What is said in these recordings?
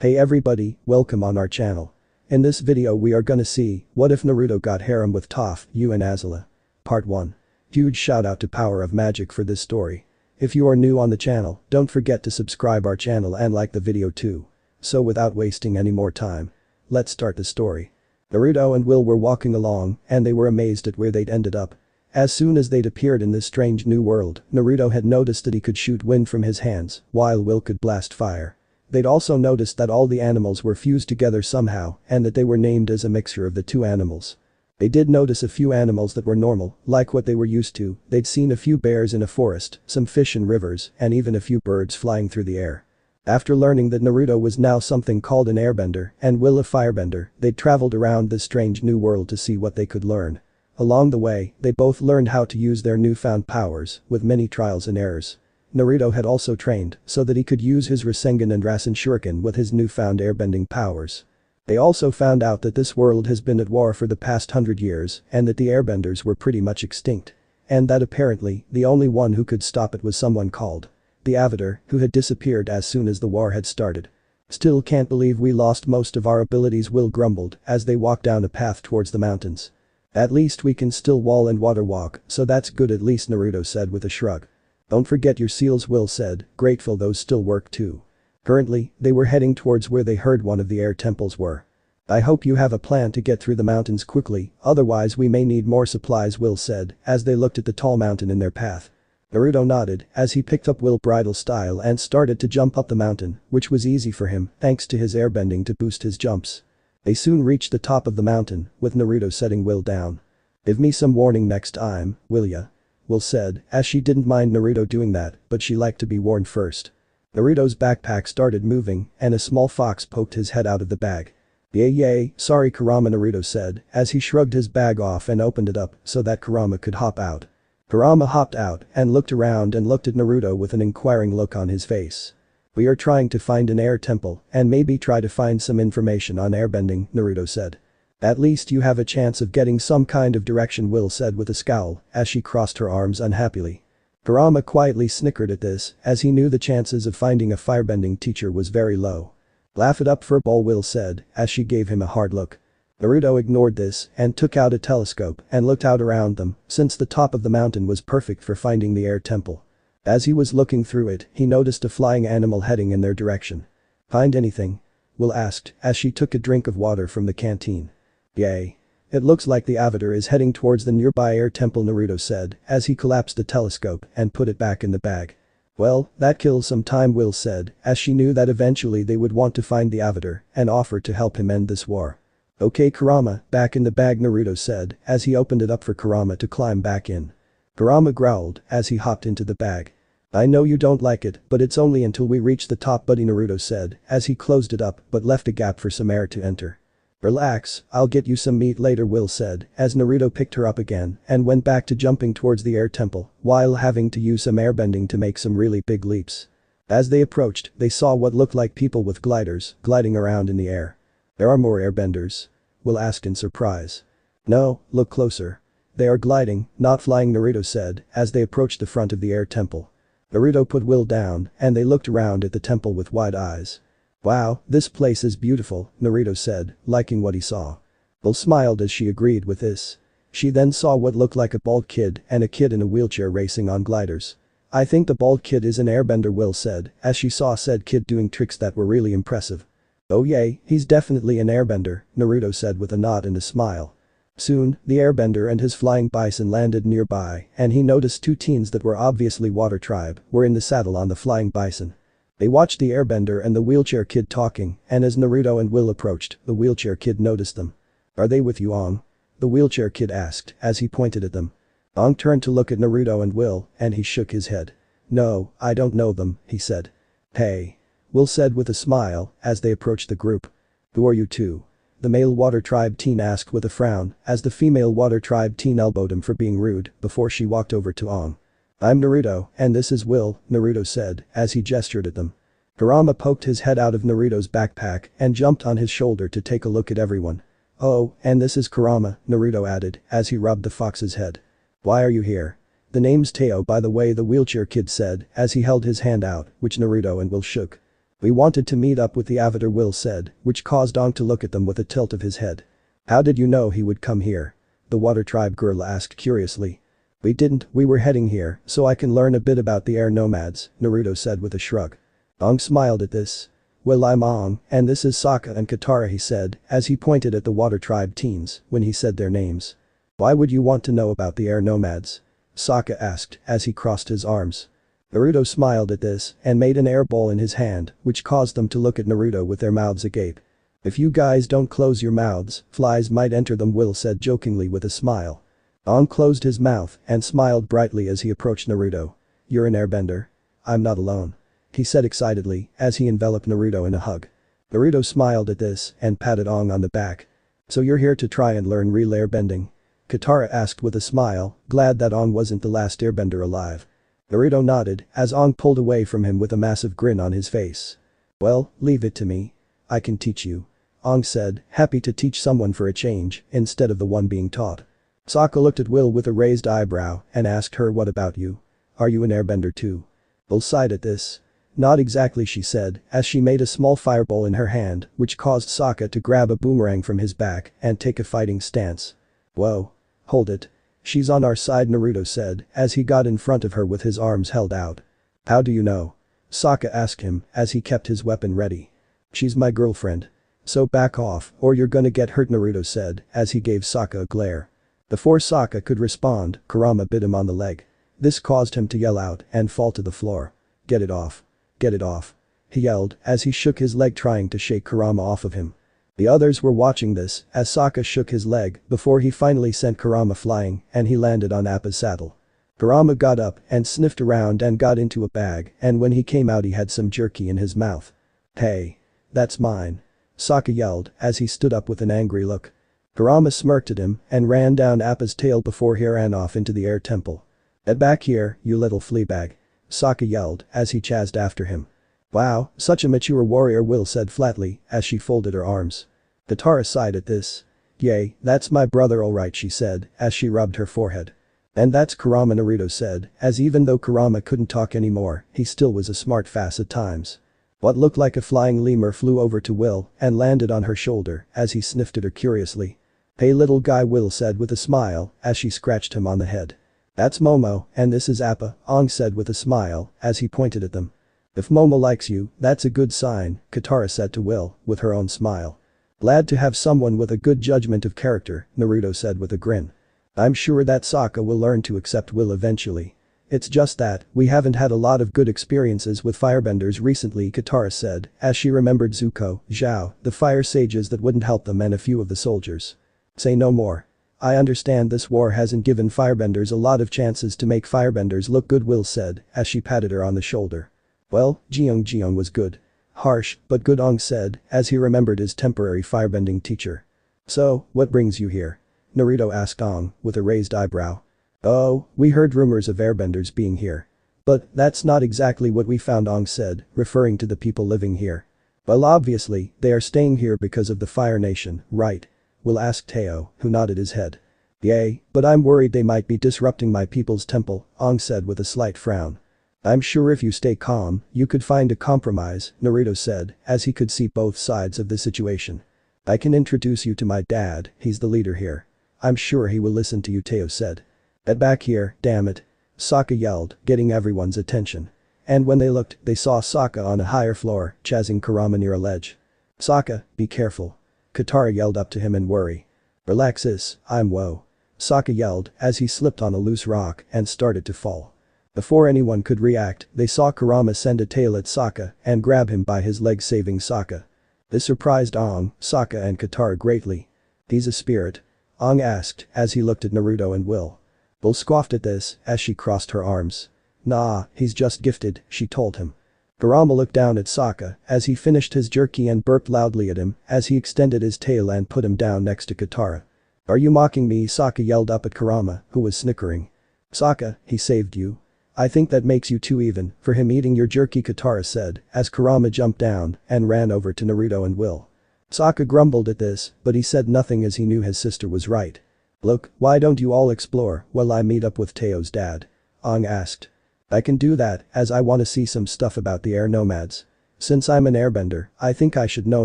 Hey everybody, welcome on our channel. In this video we are gonna see, what if Naruto got harem with Toph, you and Azula. Part 1. Huge shout out to Power of Magic for this story. If you are new on the channel, don't forget to subscribe our channel and like the video too. So without wasting any more time, let's start the story. Naruto and Will were walking along, and they were amazed at where they'd ended up. As soon as they'd appeared in this strange new world, Naruto had noticed that he could shoot wind from his hands, while Will could blast fire. They'd also noticed that all the animals were fused together somehow, and that they were named as a mixture of the two animals. They did notice a few animals that were normal, like what they were used to. They'd seen a few bears in a forest, some fish in rivers, and even a few birds flying through the air. After learning that Naruto was now something called an airbender, and Will a firebender, they'd traveled around this strange new world to see what they could learn. Along the way, they both learned how to use their newfound powers, with many trials and errors. Naruto had also trained so that he could use his Rasengan and Rasen Shuriken with his newfound airbending powers. They also found out that this world has been at war for the past 100 years and that the airbenders were pretty much extinct. And that apparently, the only one who could stop it was someone called the Avatar, who had disappeared as soon as the war had started. Still can't believe we lost most of our abilities, Will grumbled as they walked down a path towards the mountains. At least we can still wall and water walk, so that's good at least, Naruto said with a shrug. Don't forget your seals, Will said, grateful those still work too. Currently, they were heading towards where they heard one of the air temples were. I hope you have a plan to get through the mountains quickly, otherwise we may need more supplies, Will said as they looked at the tall mountain in their path. Naruto nodded as he picked up Will bridal style and started to jump up the mountain, which was easy for him thanks to his airbending to boost his jumps. They soon reached the top of the mountain, with Naruto setting Will down. Give me some warning next time, will ya? Will said, as she didn't mind Naruto doing that, but she liked to be warned first. Naruto's backpack started moving, and a small fox poked his head out of the bag. Yay, sorry Kurama, Naruto said, as he shrugged his bag off and opened it up so that Kurama could hop out. Kurama hopped out and looked around and looked at Naruto with an inquiring look on his face. We are trying to find an air temple and maybe try to find some information on airbending, Naruto said. At least you have a chance of getting some kind of direction, Will said with a scowl as she crossed her arms unhappily. Kurama quietly snickered at this as he knew the chances of finding a firebending teacher was very low. Laugh it up, furball, Will said as she gave him a hard look. Naruto ignored this and took out a telescope and looked out around them since the top of the mountain was perfect for finding the air temple. As he was looking through it, he noticed a flying animal heading in their direction. Find anything? Will asked as she took a drink of water from the canteen. Yay. It looks like the Avatar is heading towards the nearby air temple, Naruto said as he collapsed the telescope and put it back in the bag. Well, that kills some time, Will said as she knew that eventually they would want to find the Avatar and offered to help him end this war. Okay Kurama, back in the bag, Naruto said as he opened it up for Kurama to climb back in. Kurama growled as he hopped into the bag. I know you don't like it, but it's only until we reach the top, buddy, Naruto said as he closed it up but left a gap for some air to enter. Relax, I'll get you some meat later, Will said as Naruto picked her up again and went back to jumping towards the air temple while having to use some airbending to make some really big leaps. As they approached, they saw what looked like people with gliders gliding around in the air. There are more airbenders? Will asked in surprise. No, look closer. They are gliding, not flying, Naruto said as they approached the front of the air temple. Naruto put Will down and they looked around at the temple with wide eyes. Wow, this place is beautiful, Naruto said, liking what he saw. Will smiled as she agreed with this. She then saw what looked like a bald kid and a kid in a wheelchair racing on gliders. I think the bald kid is an airbender, Will said as she saw said kid doing tricks that were really impressive. Oh yay, he's definitely an airbender, Naruto said with a nod and a smile. Soon, the airbender and his flying bison landed nearby and he noticed two teens that were obviously water tribe were in the saddle on the flying bison. They watched the airbender and the wheelchair kid talking, and as Naruto and Will approached, the wheelchair kid noticed them. Are they with you, Aang? The wheelchair kid asked as he pointed at them. Aang turned to look at Naruto and Will and he shook his head. No, I don't know them, he said. Hey. Will said with a smile as they approached the group. Who are you two? The male water tribe teen asked with a frown as the female water tribe teen elbowed him for being rude before she walked over to Aang. I'm Naruto, and this is Will, Naruto said as he gestured at them. Kurama poked his head out of Naruto's backpack and jumped on his shoulder to take a look at everyone. Oh, and this is Kurama, Naruto added as he rubbed the fox's head. Why are you here? The name's Teo, by the way, the wheelchair kid said as he held his hand out, which Naruto and Will shook. We wanted to meet up with the Avatar, Will said, which caused Ong to look at them with a tilt of his head. How did you know he would come here? The Water Tribe girl asked curiously. We didn't, we were heading here so I can learn a bit about the air nomads, Naruto said with a shrug. Ong smiled at this. Well, I'm Ong, and this is Sokka and Katara, he said, as he pointed at the Water Tribe teens when he said their names. Why would you want to know about the air nomads? Sokka asked as he crossed his arms. Naruto smiled at this and made an air ball in his hand, which caused them to look at Naruto with their mouths agape. If you guys don't close your mouths, flies might enter them, Will said jokingly with a smile. Ong closed his mouth and smiled brightly as he approached Naruto. You're an airbender? I'm not alone. He said excitedly as he enveloped Naruto in a hug. Naruto smiled at this and patted Ong on the back. So you're here to try and learn real airbending? Katara asked with a smile, glad that Ong wasn't the last airbender alive. Naruto nodded as Ong pulled away from him with a massive grin on his face. Well, leave it to me. I can teach you. Ong said, happy to teach someone for a change instead of the one being taught. Sokka looked at Will with a raised eyebrow and asked her, what about you? Are you an airbender too? Will sighed at this. Not exactly, she said as she made a small fireball in her hand which caused Sokka to grab a boomerang from his back and take a fighting stance. Whoa. Hold it. She's on our side, Naruto said as he got in front of her with his arms held out. How do you know? Sokka asked him as he kept his weapon ready. She's my girlfriend. So back off or you're gonna get hurt, Naruto said as he gave Sokka a glare. Before Sokka could respond, Kurama bit him on the leg. This caused him to yell out and fall to the floor. Get it off. Get it off. He yelled as he shook his leg trying to shake Kurama off of him. The others were watching this as Sokka shook his leg before he finally sent Kurama flying and he landed on Appa's saddle. Kurama got up and sniffed around and got into a bag, and when he came out he had some jerky in his mouth. Hey. That's mine. Sokka yelled as he stood up with an angry look. Kurama smirked at him and ran down Appa's tail before he ran off into the air temple. Get back here, you little fleabag. Sokka yelled as he chased after him. Wow, such a mature warrior, Will said flatly as she folded her arms. Katara sighed at this. Yay, that's my brother alright, she said as she rubbed her forehead. And that's Kurama, Naruto said as even though Kurama couldn't talk anymore, he still was a smart fass at times. What looked like a flying lemur flew over to Will and landed on her shoulder as he sniffed at her curiously. Hey little guy, Will said with a smile as she scratched him on the head. That's Momo, and this is Appa, Ong said with a smile as he pointed at them. If Momo likes you, that's a good sign, Katara said to Will with her own smile. Glad to have someone with a good judgment of character, Naruto said with a grin. I'm sure that Sokka will learn to accept Will eventually. It's just that, we haven't had a lot of good experiences with firebenders recently, Katara said as she remembered Zuko, Zhao, the fire sages that wouldn't help them, and a few of the soldiers. Say no more. I understand this war hasn't given firebenders a lot of chances to make firebenders look good, Will said as she patted her on the shoulder. Well, Jeong was good. Harsh, but good, Ong said as he remembered his temporary firebending teacher. So, what brings you here? Naruto asked Ong with a raised eyebrow. Oh, we heard rumors of airbenders being here. But that's not exactly what we found, Ong said, referring to the people living here. Well, obviously, they are staying here because of the Fire Nation, right? Will asked Teo, who nodded his head. Yay, but I'm worried they might be disrupting my people's temple, Ong said with a slight frown. I'm sure if you stay calm, you could find a compromise, Naruto said as he could see both sides of the situation. I can introduce you to my dad, he's the leader here. I'm sure he will listen to you, Teo said. Get back here, damn it. Sokka yelled, getting everyone's attention. And when they looked, they saw Sokka on a higher floor, chasing Kurama near a ledge. Sokka, be careful. Katara yelled up to him in worry. Relax sis, I'm Woe. Sokka yelled as he slipped on a loose rock and started to fall. Before anyone could react, they saw Kurama send a tail at Sokka and grab him by his leg, saving Sokka. This surprised Ong, Sokka and Katara greatly. He's a spirit? Ong asked as he looked at Naruto and Will. Will scoffed at this as she crossed her arms. Nah, he's just gifted, she told him. Kurama looked down at Sokka as he finished his jerky and burped loudly at him as he extended his tail and put him down next to Katara. Are you mocking me? Sokka yelled up at Kurama, who was snickering. Sokka, he saved you. I think that makes you too even for him eating your jerky, Katara said as Kurama jumped down and ran over to Naruto and Will. Sokka grumbled at this, but he said nothing as he knew his sister was right. Look, why don't you all explore while I meet up with Teo's dad? Ong asked. I can do that as I want to see some stuff about the air nomads. Since I'm an airbender, I think I should know,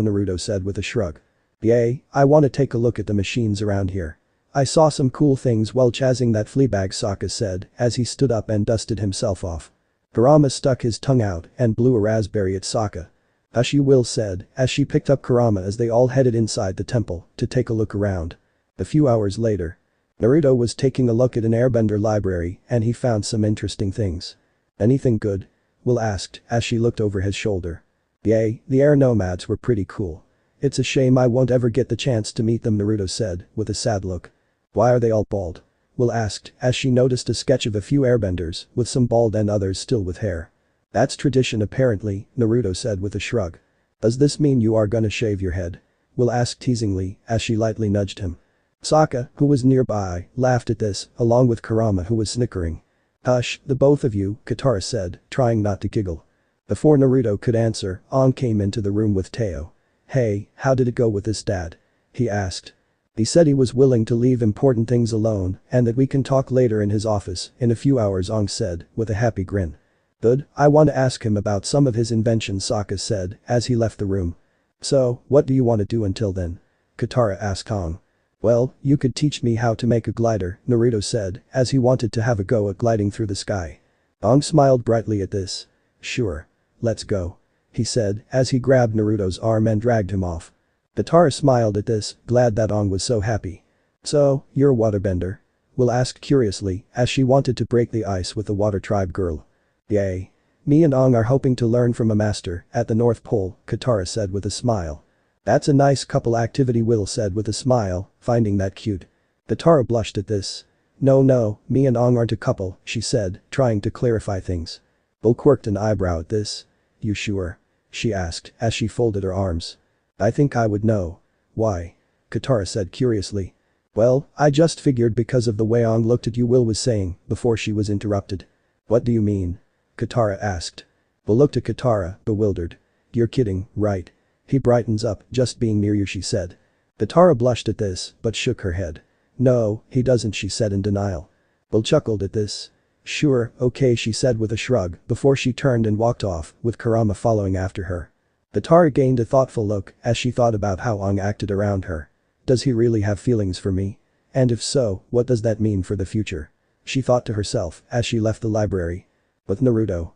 Naruto said with a shrug. Yay, I wanna take a look at the machines around here. I saw some cool things while chasing that fleabag, Sokka said as he stood up and dusted himself off. Kurama stuck his tongue out and blew a raspberry at Sokka. Hush, you, Will said as she picked up Kurama as they all headed inside the temple to take a look around. A few hours later, Naruto was taking a look at an airbender library and he found some interesting things. Anything good? Will asked as she looked over his shoulder. Yay, the air nomads were pretty cool. It's a shame I won't ever get the chance to meet them, Naruto said with a sad look. Why are they all bald? Will asked as she noticed a sketch of a few airbenders with some bald and others still with hair. That's tradition apparently, Naruto said with a shrug. Does this mean you are gonna shave your head? Will asked teasingly as she lightly nudged him. Sokka, who was nearby, laughed at this, along with Kurama who was snickering. Hush, the both of you, Katara said, trying not to giggle. Before Naruto could answer, Aang came into the room with Teo. Hey, how did it go with this, Dad? He asked. He said he was willing to leave important things alone and that we can talk later in his office in a few hours, Aang said with a happy grin. Good, I want to ask him about some of his inventions, Sokka said as he left the room. So, what do you want to do until then? Katara asked Aang. Well, you could teach me how to make a glider, Naruto said as he wanted to have a go at gliding through the sky. Aang smiled brightly at this. Sure. Let's go. He said as he grabbed Naruto's arm and dragged him off. Katara smiled at this, glad that Aang was so happy. So, you're a waterbender? Will asked curiously as she wanted to break the ice with the water tribe girl. Yay. Me and Aang are hoping to learn from a master at the North Pole, Katara said with a smile. That's a nice couple activity, Will said with a smile, finding that cute. Katara blushed at this. No, me and Aang aren't a couple, she said, trying to clarify things. Will quirked an eyebrow at this. You sure? She asked as she folded her arms. I think I would know. Why? Katara said curiously. Well, I just figured because of the way Aang looked at you, Will was saying before she was interrupted. What do you mean? Katara asked. Will looked at Katara, bewildered. You're kidding, right? He brightens up just being near you, she said. Katara blushed at this but shook her head. No, he doesn't, she said in denial. Will chuckled at this. Sure, okay, she said with a shrug before she turned and walked off with Kurama following after her. Katara gained a thoughtful look as she thought about how Aang acted around her. Does he really have feelings for me? And if so, what does that mean for the future? She thought to herself as she left the library. With Naruto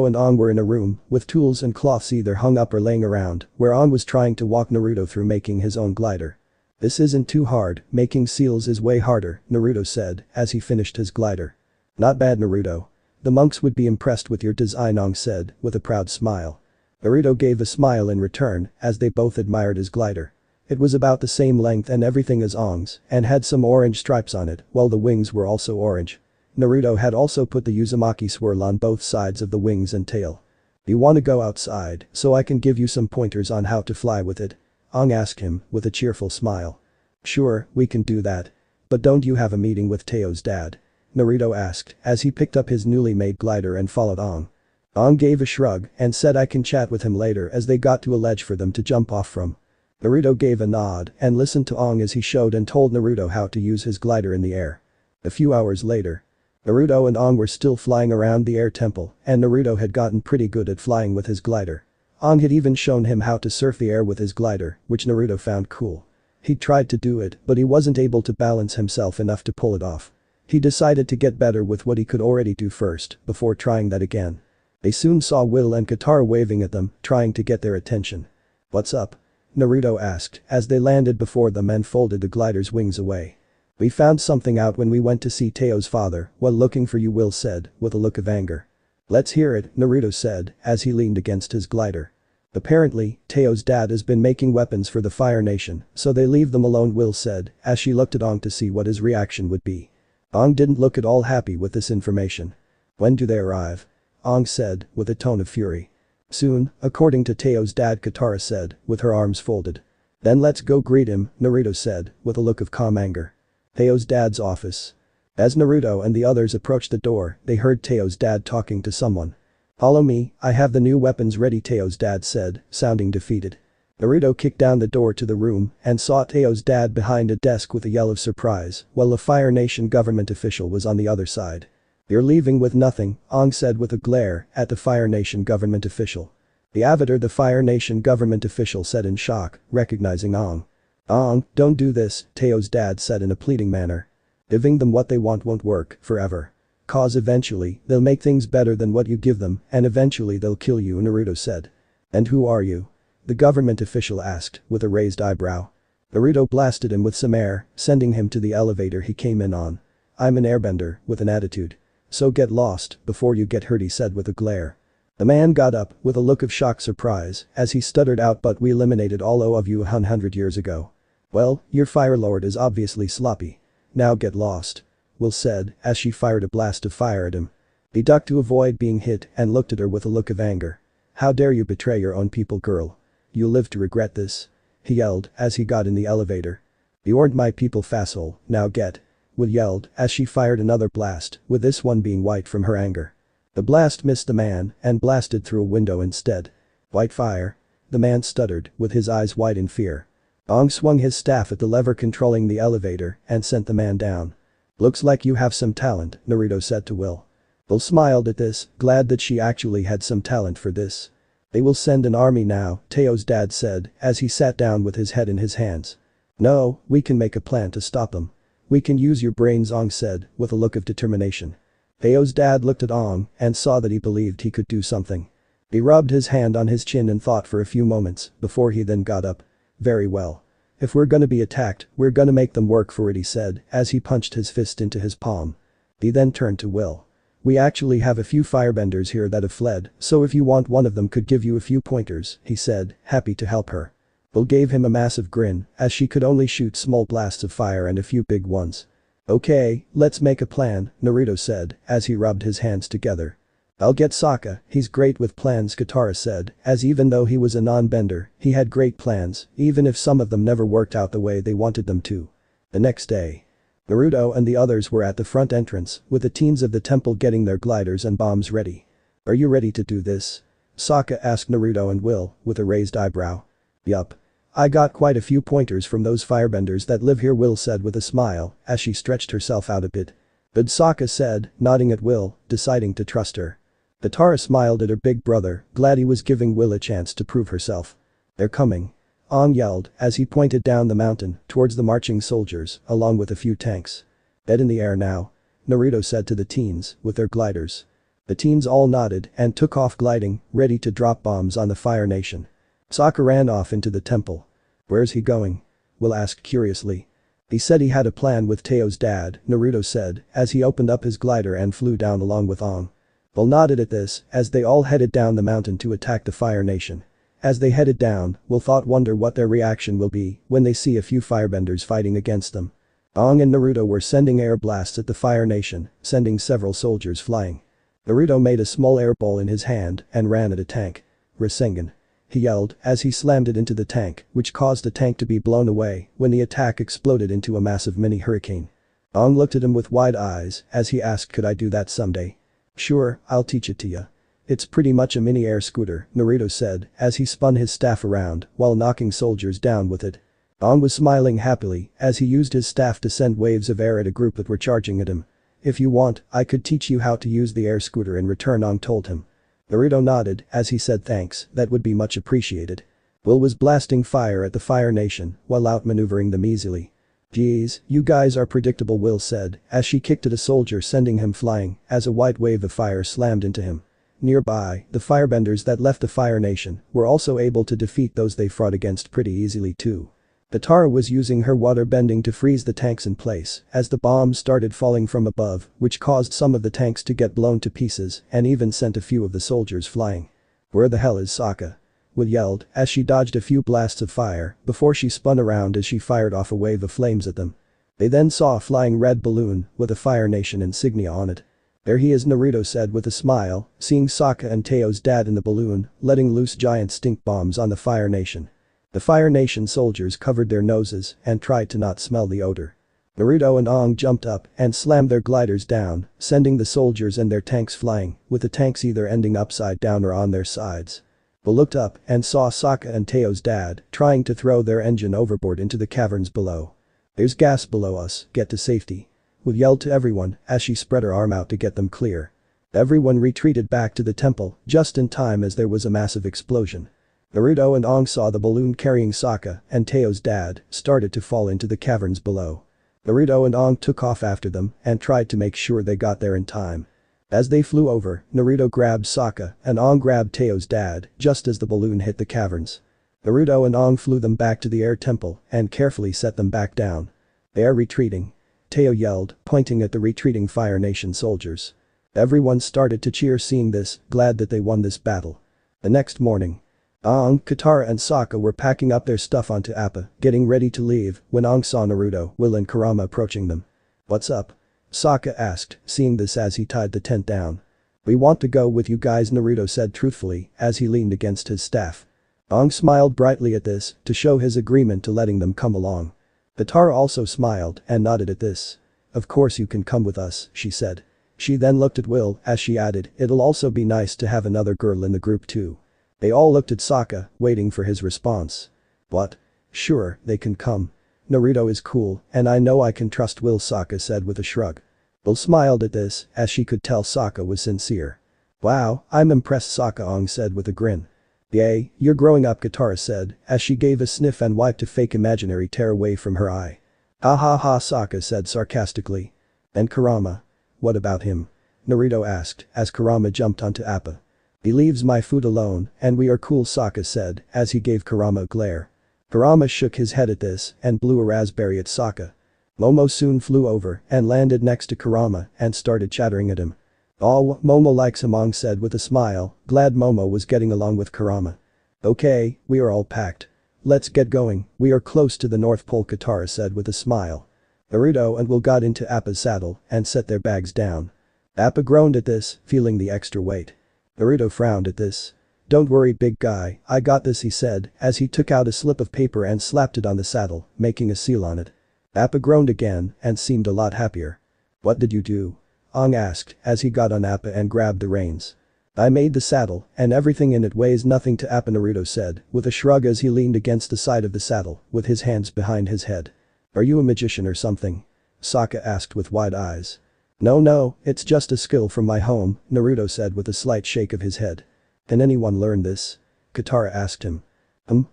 and Aang were in a room with tools and cloths either hung up or laying around where Aang was trying to walk Naruto through making his own glider. This isn't too hard, making seals is way harder, Naruto said as he finished his glider. Not bad, Naruto. The monks would be impressed with your design, Aang said with a proud smile. Naruto gave a smile in return as they both admired his glider. It was about the same length and everything as Aang's and had some orange stripes on it while the wings were also orange. Naruto had also put the Uzumaki swirl on both sides of the wings and tail. You want to go outside so I can give you some pointers on how to fly with it? Aang asked him with a cheerful smile. Sure, we can do that. But don't you have a meeting with Teo's dad? Naruto asked as he picked up his newly made glider and followed Aang. Aang gave a shrug and said I can chat with him later as they got to a ledge for them to jump off from. Naruto gave a nod and listened to Aang as he showed and told Naruto how to use his glider in the air. A few hours later, Naruto and Aang were still flying around the air temple and Naruto had gotten pretty good at flying with his glider. Aang had even shown him how to surf the air with his glider, which Naruto found cool. He tried to do it but he wasn't able to balance himself enough to pull it off. He decided to get better with what he could already do first before trying that again. They soon saw Will and Katara waving at them, trying to get their attention. What's up? Naruto asked as they landed before them and folded the glider's wings away. We found something out when we went to see Teo's father while looking for you, Will said with a look of anger. Let's hear it, Naruto said as he leaned against his glider. Apparently, Teo's dad has been making weapons for the Fire Nation, so they leave them alone, Will said as she looked at Aang to see what his reaction would be. Aang didn't look at all happy with this information. When do they arrive? Aang said with a tone of fury. Soon, according to Teo's dad, Katara said with her arms folded. Then let's go greet him, Naruto said with a look of calm anger. Teo's dad's office. As Naruto and the others approached the door, they heard Teo's dad talking to someone. Follow me, I have the new weapons ready, Teo's dad said, sounding defeated. Naruto kicked down the door to the room and saw Teo's dad behind a desk with a yell of surprise while the Fire Nation government official was on the other side. You're leaving with nothing, Aang said with a glare at the Fire Nation government official. The Avatar, the Fire Nation government official, said in shock, recognizing Aang. Aang, don't do this, Teo's dad said in a pleading manner. Giving them what they want won't work forever. Cause eventually, they'll make things better than what you give them, and eventually they'll kill you, Naruto said. And who are you? The government official asked, with a raised eyebrow. Naruto blasted him with some air, sending him to the elevator he came in on. I'm an airbender, with an attitude. So get lost, before you get hurt, he said with a glare. The man got up, with a look of shocked surprise, as he stuttered out, but we eliminated all of you 100 years ago. Well, your Fire Lord is obviously sloppy. Now get lost. Will said, as she fired a blast of fire at him. He ducked to avoid being hit and looked at her with a look of anger. How dare you betray your own people, girl. You'll live to regret this. He yelled as he got in the elevator. You aren't my people, fasshole, now get. Will yelled as she fired another blast, with this one being white from her anger. The blast missed the man and blasted through a window instead. White fire? The man stuttered, with his eyes wide in fear. Aang swung his staff at the lever controlling the elevator and sent the man down. Looks like you have some talent, Naruto said to Will. Will smiled at this, glad that she actually had some talent for this. They will send an army now, Teo's dad said, as he sat down with his head in his hands. No, we can make a plan to stop them. We can use your brains, Aang said, with a look of determination. Teo's dad looked at Aang and saw that he believed he could do something. He rubbed his hand on his chin and thought for a few moments, before he then got up. Very well. If we're gonna be attacked, we're gonna make them work for it, he said, as he punched his fist into his palm. He then turned to Will. We actually have a few firebenders here that have fled, so if you want, one of them could give you a few pointers, he said, happy to help her. Will gave him a massive grin, as she could only shoot small blasts of fire and a few big ones. Okay, let's make a plan, Naruto said, as he rubbed his hands together. I'll get Sokka, he's great with plans, Katara said, as even though he was a non-bender, he had great plans, even if some of them never worked out the way they wanted them to. The next day. Naruto and the others were at the front entrance, with the teens of the temple getting their gliders and bombs ready. Are you ready to do this? Sokka asked Naruto and Will, with a raised eyebrow. Yup. I got quite a few pointers from those firebenders that live here, Will said with a smile, as she stretched herself out a bit. But Sokka said, nodding at Will, deciding to trust her. Katara smiled at her big brother, glad he was giving Will a chance to prove herself. They're coming. Aang yelled, as he pointed down the mountain, towards the marching soldiers, along with a few tanks. Head in the air now. Naruto said to the teens, with their gliders. The teens all nodded and took off gliding, ready to drop bombs on the Fire Nation. Sokka ran off into the temple. Where's he going? Will asked curiously. He said he had a plan with Teo's dad, Naruto said, as he opened up his glider and flew down along with Aang. Will nodded at this, as they all headed down the mountain to attack the Fire Nation. As they headed down, Will wonder what their reaction will be when they see a few firebenders fighting against them. Aang and Naruto were sending air blasts at the Fire Nation, sending several soldiers flying. Naruto made a small air ball in his hand and ran at a tank. Rasengan. He yelled as he slammed it into the tank, which caused the tank to be blown away when the attack exploded into a massive mini hurricane. Aang looked at him with wide eyes as he asked, could I do that someday? Sure, I'll teach it to ya. It's pretty much a mini air scooter, Naruto said as he spun his staff around while knocking soldiers down with it. Aang was smiling happily as he used his staff to send waves of air at a group that were charging at him. If you want, I could teach you how to use the air scooter in return, Aang told him. Naruto nodded as he said thanks, that would be much appreciated. Will was blasting fire at the Fire Nation while outmaneuvering them easily. Geez, you guys are predictable, Will said as she kicked at a soldier, sending him flying as a white wave of fire slammed into him. Nearby, the firebenders that left the Fire Nation were also able to defeat those they fought against pretty easily too. Katara was using her water bending to freeze the tanks in place as the bombs started falling from above, which caused some of the tanks to get blown to pieces and even sent a few of the soldiers flying. Where the hell is Sokka? Will yelled as she dodged a few blasts of fire before she spun around as she fired off a wave of flames at them. They then saw a flying red balloon with a Fire Nation insignia on it. There he is, Naruto said with a smile, seeing Sokka and Teo's dad in the balloon, letting loose giant stink bombs on the Fire Nation. The Fire Nation soldiers covered their noses and tried to not smell the odor. Naruto and Aang jumped up and slammed their gliders down, sending the soldiers and their tanks flying, with the tanks either ending upside down or on their sides. Will looked up and saw Sokka and Teo's dad trying to throw their engine overboard into the caverns below. There's gas below us, get to safety. Will yelled to everyone as she spread her arm out to get them clear. Everyone retreated back to the temple just in time as there was a massive explosion. Naruto and Aang saw the balloon carrying Sokka and Teo's dad started to fall into the caverns below. Naruto and Aang took off after them and tried to make sure they got there in time. As they flew over, Naruto grabbed Sokka and Aang grabbed Teo's dad just as the balloon hit the caverns. Naruto and Aang flew them back to the air temple and carefully set them back down. They are retreating. Teo yelled, pointing at the retreating Fire Nation soldiers. Everyone started to cheer seeing this, glad that they won this battle. The next morning, Aang, Katara and Sokka were packing up their stuff onto Appa, getting ready to leave when Aang saw Naruto, Will and Kurama approaching them. "What's up?" Sokka asked, seeing this as he tied the tent down. "We want to go with you guys," Naruto said truthfully as he leaned against his staff. Aang smiled brightly at this to show his agreement to letting them come along. Katara also smiled and nodded at this. "Of course you can come with us," she said. She then looked at Will as she added, "It'll also be nice to have another girl in the group too." They all looked at Sokka, waiting for his response. "What? Sure, they can come. Naruto is cool, and I know I can trust Will," Sokka said with a shrug. Will smiled at this, as she could tell Sokka was sincere. "Wow, I'm impressed," Sokka Aang said with a grin. "Yay, you're growing up," Katara said, as she gave a sniff and wiped a fake imaginary tear away from her eye. "Ha ha ha," Sokka said sarcastically. "And Kurama? What about him?" Naruto asked, as Kurama jumped onto Appa. "He leaves my food alone, and we are cool," Sokka said, as he gave Kurama a glare. Kurama shook his head at this and blew a raspberry at Sokka. Momo soon flew over and landed next to Kurama and started chattering at him. "Oh, Momo likes him," Aang said with a smile, glad Momo was getting along with Kurama. "Okay, we are all packed. Let's get going, we are close to the North Pole," Katara said with a smile. Naruto and Will got into Appa's saddle and set their bags down. Appa groaned at this, feeling the extra weight. Naruto frowned at this. "Don't worry big guy, I got this," he said as he took out a slip of paper and slapped it on the saddle, making a seal on it. Appa groaned again and seemed a lot happier. "What did you do?" Aang asked as he got on Appa and grabbed the reins. "I made the saddle and everything in it weighs nothing to Appa," Naruto said with a shrug as he leaned against the side of the saddle with his hands behind his head. "Are you a magician or something?" Sokka asked with wide eyes. No, it's just a skill from my home," Naruto said with a slight shake of his head. "Can anyone learn this?" Katara asked him.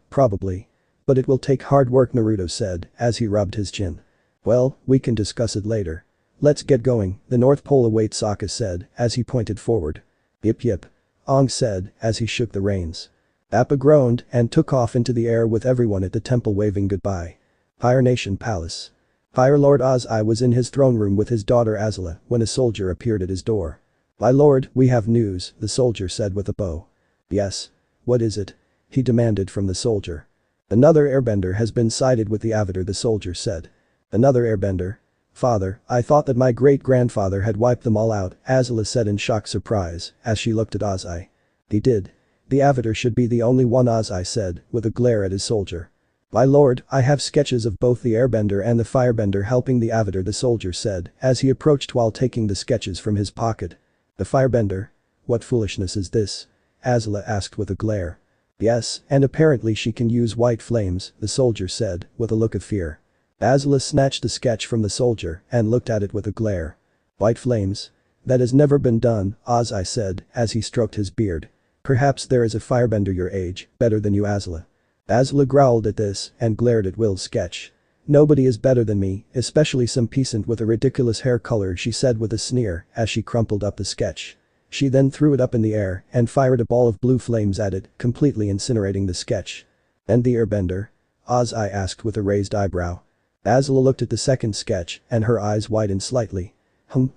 Probably. But it will take hard work," Naruto said as he rubbed his chin. "Well, we can discuss it later. Let's get going, the North Pole awaits," Sokka said as he pointed forward. Yip, Aang said as he shook the reins. Appa groaned and took off into the air with everyone at the temple waving goodbye. Fire Nation Palace. Fire Lord Azai was in his throne room with his daughter Azula when a soldier appeared at his door. "My lord, we have news," the soldier said with a bow. "Yes? What is it?" he demanded from the soldier. "Another airbender has been sighted with the Avatar," the soldier said. "Another airbender? Father, I thought that my great-grandfather had wiped them all out," Azula said in shocked surprise as she looked at Azai. "He did. The Avatar should be the only one," Azai said with a glare at his soldier. "My lord, I have sketches of both the airbender and the firebender helping the Avatar," the soldier said as he approached while taking the sketches from his pocket. "The firebender? What foolishness is this?" Azula asked with a glare. "Yes, and apparently she can use white flames," the soldier said with a look of fear. Azula snatched the sketch from the soldier and looked at it with a glare. "White flames? That has never been done," Azai said as he stroked his beard. "Perhaps there is a firebender your age, better than you, Azula." Azula growled at this and glared at Will's sketch. "Nobody is better than me, especially some peasant with a ridiculous hair color," she said with a sneer as she crumpled up the sketch. She then threw it up in the air and fired a ball of blue flames at it, completely incinerating the sketch. "And the airbender?" Azai asked with a raised eyebrow. Azula looked at the second sketch and her eyes widened slightly.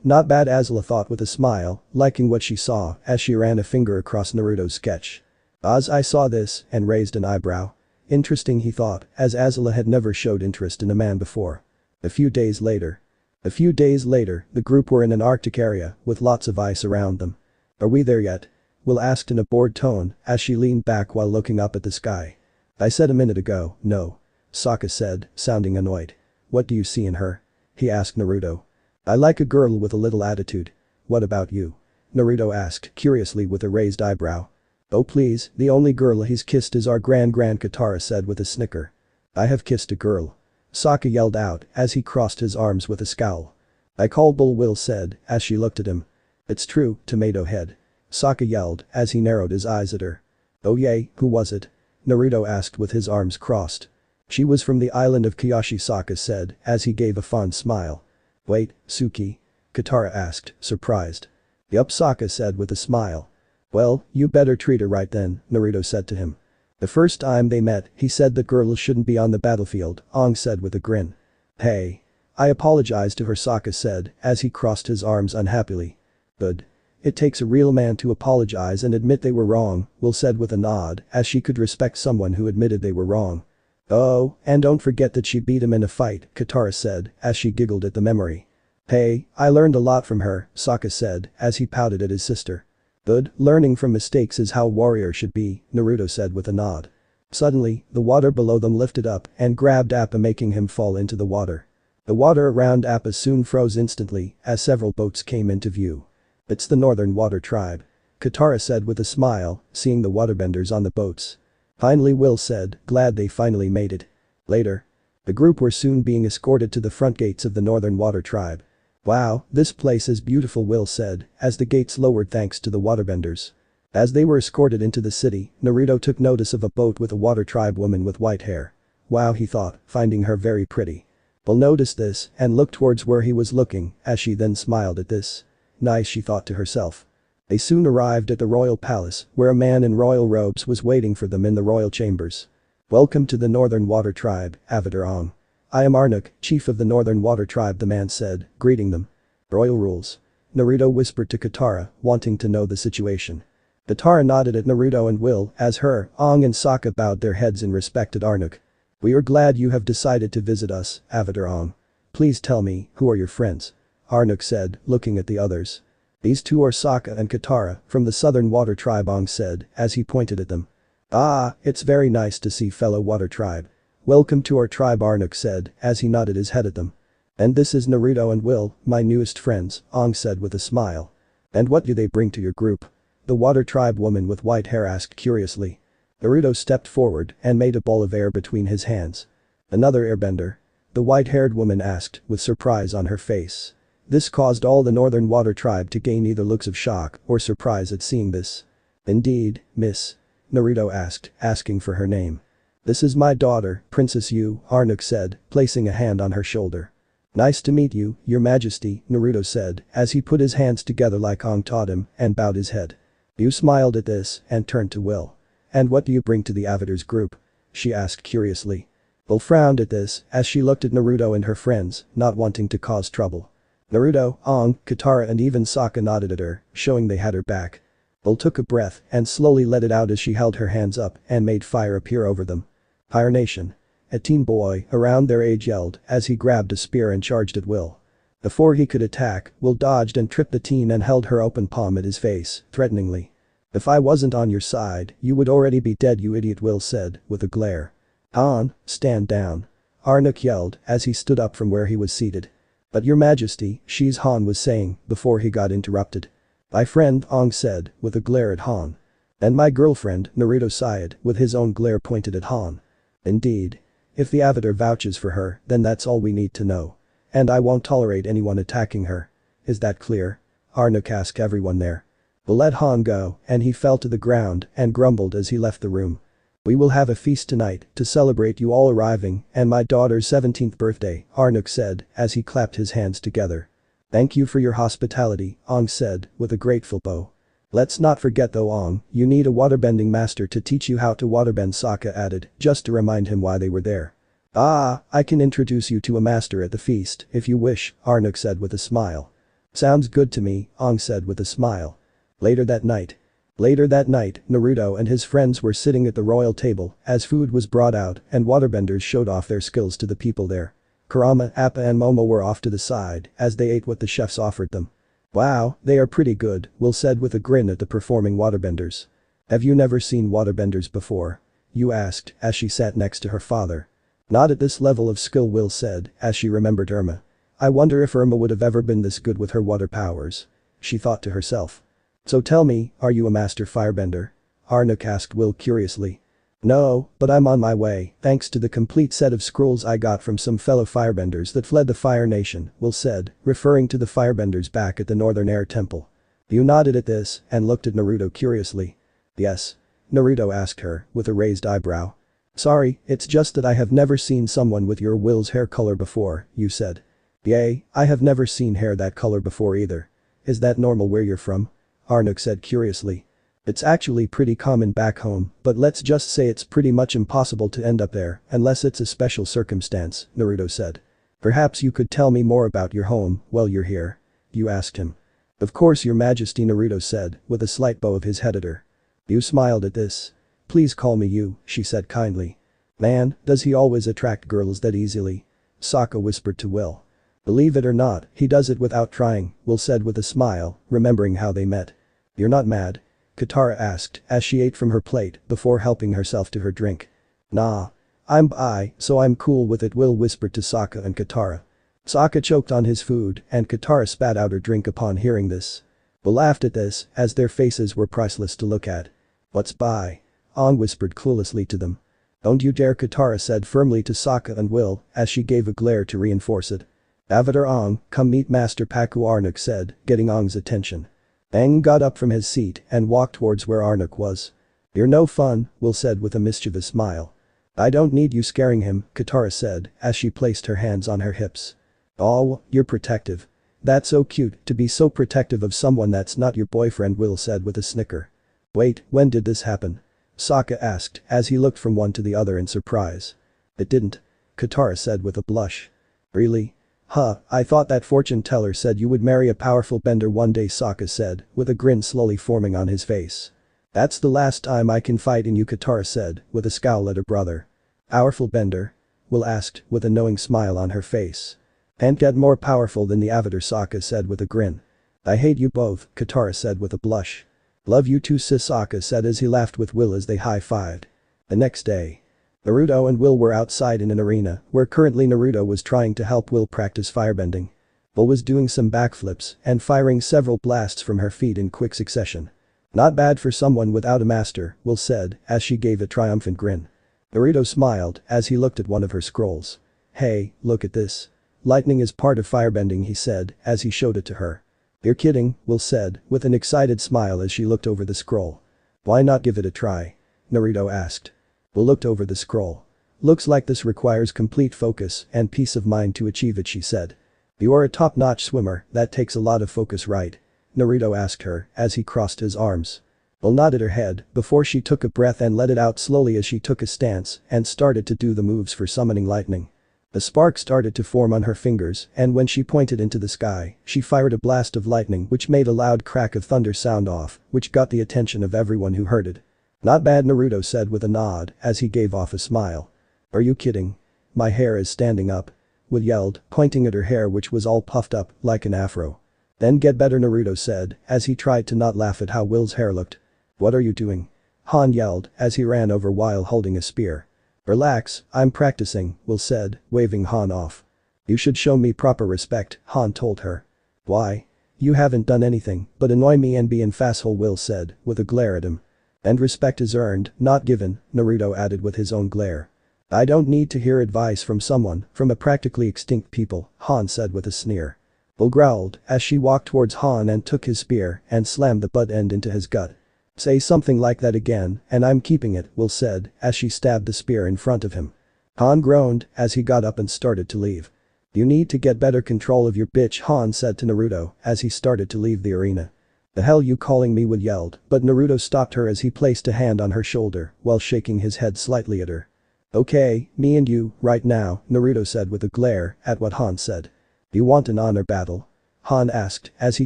Not bad, Azula thought with a smile, liking what she saw as she ran a finger across Naruto's sketch. Azai saw this and raised an eyebrow. Interesting, he thought, as Azula had never showed interest in a man before. A few days later, the group were in an Arctic area with lots of ice around them. "Are we there yet?" Will asked in a bored tone as she leaned back while looking up at the sky. "I said a minute ago, no," Sokka said, sounding annoyed. "What do you see in her?" he asked Naruto. "I like a girl with a little attitude. What about you?" Naruto asked curiously with a raised eyebrow. "Oh please, the only girl he's kissed is our grand Katara said with a snicker. "I have kissed a girl," Sokka yelled out as he crossed his arms with a scowl. "I call bull," Will said as she looked at him. It's true, tomato head. Sokka yelled as he narrowed his eyes at her. Oh yay, who was it? Naruto asked with his arms crossed. She was from the island of Kyoshi, Sokka said as he gave a fond smile. Wait, Suki? Katara asked, surprised. Yup, Sokka said with a smile. Well, you better treat her right then, Naruto said to him. The first time they met, he said that girls shouldn't be on the battlefield, Aang said with a grin. Hey. I apologize to her, Sokka said as he crossed his arms unhappily. Good. It takes a real man to apologize and admit they were wrong, Will said with a nod as she could respect someone who admitted they were wrong. Oh, and don't forget that she beat him in a fight, Katara said as she giggled at the memory. Hey, I learned a lot from her, Sokka said as he pouted at his sister. Good, learning from mistakes is how a warrior should be, Naruto said with a nod. Suddenly, the water below them lifted up and grabbed Appa, making him fall into the water. The water around Appa soon froze instantly as several boats came into view. It's the Northern Water Tribe. Katara said with a smile, seeing the waterbenders on the boats. Finally, Will said, glad they finally made it. Later. The group were soon being escorted to the front gates of the Northern Water Tribe. Wow, this place is beautiful, Will said, as the gates lowered thanks to the waterbenders. As they were escorted into the city, Naruto took notice of a boat with a Water Tribe woman with white hair. Wow, he thought, finding her very pretty. Will noticed this and looked towards where he was looking as she then smiled at this. Nice, she thought to herself. They soon arrived at the royal palace where a man in royal robes was waiting for them in the royal chambers. Welcome to the Northern Water Tribe, Avatar Aang. I am Arnuk, chief of the Northern Water Tribe, the man said, greeting them. Royal rules. Naruto whispered to Katara, wanting to know the situation. Katara nodded at Naruto and Will as her, Aang and Sokka bowed their heads in respect at Arnuk. We are glad you have decided to visit us, Avatar Aang. Please tell me, who are your friends? Arnuk said, looking at the others. These two are Sokka and Katara from the Southern Water Tribe, Aang said as he pointed at them. Ah, it's very nice to see fellow Water Tribe. Welcome to our tribe, Arnuk said as he nodded his head at them. And this is Naruto and Will, my newest friends, Aang said with a smile. And what do they bring to your group? The Water Tribe woman with white hair asked curiously. Naruto stepped forward and made a ball of air between his hands. Another airbender? The white-haired woman asked with surprise on her face. This caused all the Northern Water Tribe to gain either looks of shock or surprise at seeing this. Indeed, miss? Naruto asked, asking for her name. This is my daughter, Princess Yu, Arnuk said, placing a hand on her shoulder. Nice to meet you, your majesty, Naruto said as he put his hands together like Aang taught him and bowed his head. Yu smiled at this and turned to Will. And what do you bring to the Avatar's group? She asked curiously. Will frowned at this as she looked at Naruto and her friends, not wanting to cause trouble. Naruto, Aang, Katara and even Sokka nodded at her, showing they had her back. Will took a breath and slowly let it out as she held her hands up and made fire appear over them. Fire Nation. A teen boy around their age yelled as he grabbed a spear and charged at Will. Before he could attack, Will dodged and tripped the teen and held her open palm at his face, threateningly. If I wasn't on your side, you would already be dead, you idiot, Will said, with a glare. Han, stand down. Arnuk yelled as he stood up from where he was seated. But your majesty, she's Han was saying before he got interrupted. My friend, Aang said, with a glare at Han. And my girlfriend, Naruto sighed, with his own glare pointed at Han. Indeed. If the Avatar vouches for her, then that's all we need to know. And I won't tolerate anyone attacking her. Is that clear? Arnuk asked everyone there. We'll let Han go, and he fell to the ground and grumbled as he left the room. We will have a feast tonight to celebrate you all arriving and my daughter's 17th birthday, Arnuk said as he clapped his hands together. Thank you for your hospitality, Aang said with a grateful bow. Let's not forget though, Aang, you need a waterbending master to teach you how to waterbend, Sokka added, just to remind him why they were there. Ah, I can introduce you to a master at the feast, if you wish, Arnuk said with a smile. Sounds good to me, Aang said with a smile. Later that night, Naruto and his friends were sitting at the royal table as food was brought out and waterbenders showed off their skills to the people there. Kurama, Appa and Momo were off to the side as they ate what the chefs offered them. Wow, they are pretty good, Will said with a grin at the performing waterbenders. Have you never seen waterbenders before? Yu asked as she sat next to her father. Not at this level of skill, Will said as she remembered Irma. I wonder if Irma would have ever been this good with her water powers. She thought to herself. So tell me, are you a master firebender? Arnuk asked Will curiously. No, but I'm on my way, thanks to the complete set of scrolls I got from some fellow firebenders that fled the Fire Nation, Will said, referring to the firebenders back at the Northern Air Temple. You nodded at this and looked at Naruto curiously. Yes. Naruto asked her with a raised eyebrow. Sorry, it's just that I have never seen someone with your Will's hair color before, you said. Yay, I have never seen hair that color before either. Is that normal where you're from? Arnuk said curiously. It's actually pretty common back home, but let's just say it's pretty much impossible to end up there unless it's a special circumstance, Naruto said. Perhaps you could tell me more about your home while you're here? You asked him. Of course your majesty, Naruto said with a slight bow of his head at her. You smiled at this. Please call me you, she said kindly. Man, does he always attract girls that easily? Sokka whispered to Will. Believe it or not, he does it without trying, Will said with a smile, remembering how they met. You're not mad? Katara asked as she ate from her plate before helping herself to her drink. Nah. I'm bi, so I'm cool with it, Will whispered to Sokka and Katara. Sokka choked on his food and Katara spat out her drink upon hearing this. Will laughed at this as their faces were priceless to look at. What's bi? Aang whispered cluelessly to them. Don't you dare, Katara said firmly to Sokka and Will as she gave a glare to reinforce it. Avatar Aang, come meet Master Pakku, Arnuk said, getting Aang's attention. Aang got up from his seat and walked towards where Arnuk was. You're no fun, Will said with a mischievous smile. I don't need you scaring him, Katara said as she placed her hands on her hips. Oh, you're protective. That's so cute to be so protective of someone that's not your boyfriend, Will said with a snicker. Wait, when did this happen? Sokka asked as he looked from one to the other in surprise. It didn't. Katara said with a blush. Really? Huh, I thought that fortune teller said you would marry a powerful bender one day, Sokka said with a grin slowly forming on his face. That's the last time I can fight in you, Katara said with a scowl at her brother. Powerful bender? Will asked with a knowing smile on her face. And get more powerful than the Avatar, Sokka said with a grin. I hate you both, Katara said with a blush. Love you too, sis, Sokka said as he laughed with Will as they high-fived. The next day. Naruto and Will were outside in an arena where currently Naruto was trying to help Will practice firebending. Will was doing some backflips and firing several blasts from her feet in quick succession. Not bad for someone without a master, Will said as she gave a triumphant grin. Naruto smiled as he looked at one of her scrolls. Hey, look at this. Lightning is part of firebending, he said as he showed it to her. You're kidding, Will said with an excited smile as she looked over the scroll. Why not give it a try? Naruto asked. Will looked over the scroll. Looks like this requires complete focus and peace of mind to achieve it, she said. You are a top-notch swimmer, that takes a lot of focus, right? Naruto asked her as he crossed his arms. Will nodded her head before she took a breath and let it out slowly as she took a stance and started to do the moves for summoning lightning. A spark started to form on her fingers and when she pointed into the sky, she fired a blast of lightning which made a loud crack of thunder sound off, which got the attention of everyone who heard it. Not bad, Naruto said with a nod as he gave off a smile. Are you kidding? My hair is standing up. Will yelled, pointing at her hair which was all puffed up like an afro. Then get better, Naruto said as he tried to not laugh at how Will's hair looked. What are you doing? Han yelled as he ran over while holding a spear. Relax, I'm practicing, Will said, waving Han off. You should show me proper respect, Han told her. Why? You haven't done anything but annoy me and be an fasshole, Will said with a glare at him. And respect is earned, not given, Naruto added with his own glare. I don't need to hear advice from someone from a practically extinct people, Han said with a sneer. Will growled as she walked towards Han and took his spear and slammed the butt end into his gut. Say something like that again and I'm keeping it, Will said as she stabbed the spear in front of him. Han groaned as he got up and started to leave. You need to get better control of your bitch, Han said to Naruto as he started to leave the arena. The hell you calling me, Will yelled, but Naruto stopped her as he placed a hand on her shoulder while shaking his head slightly at her. Okay, me and you, right now, Naruto said with a glare at what Han said. You want an honor battle? Han asked as he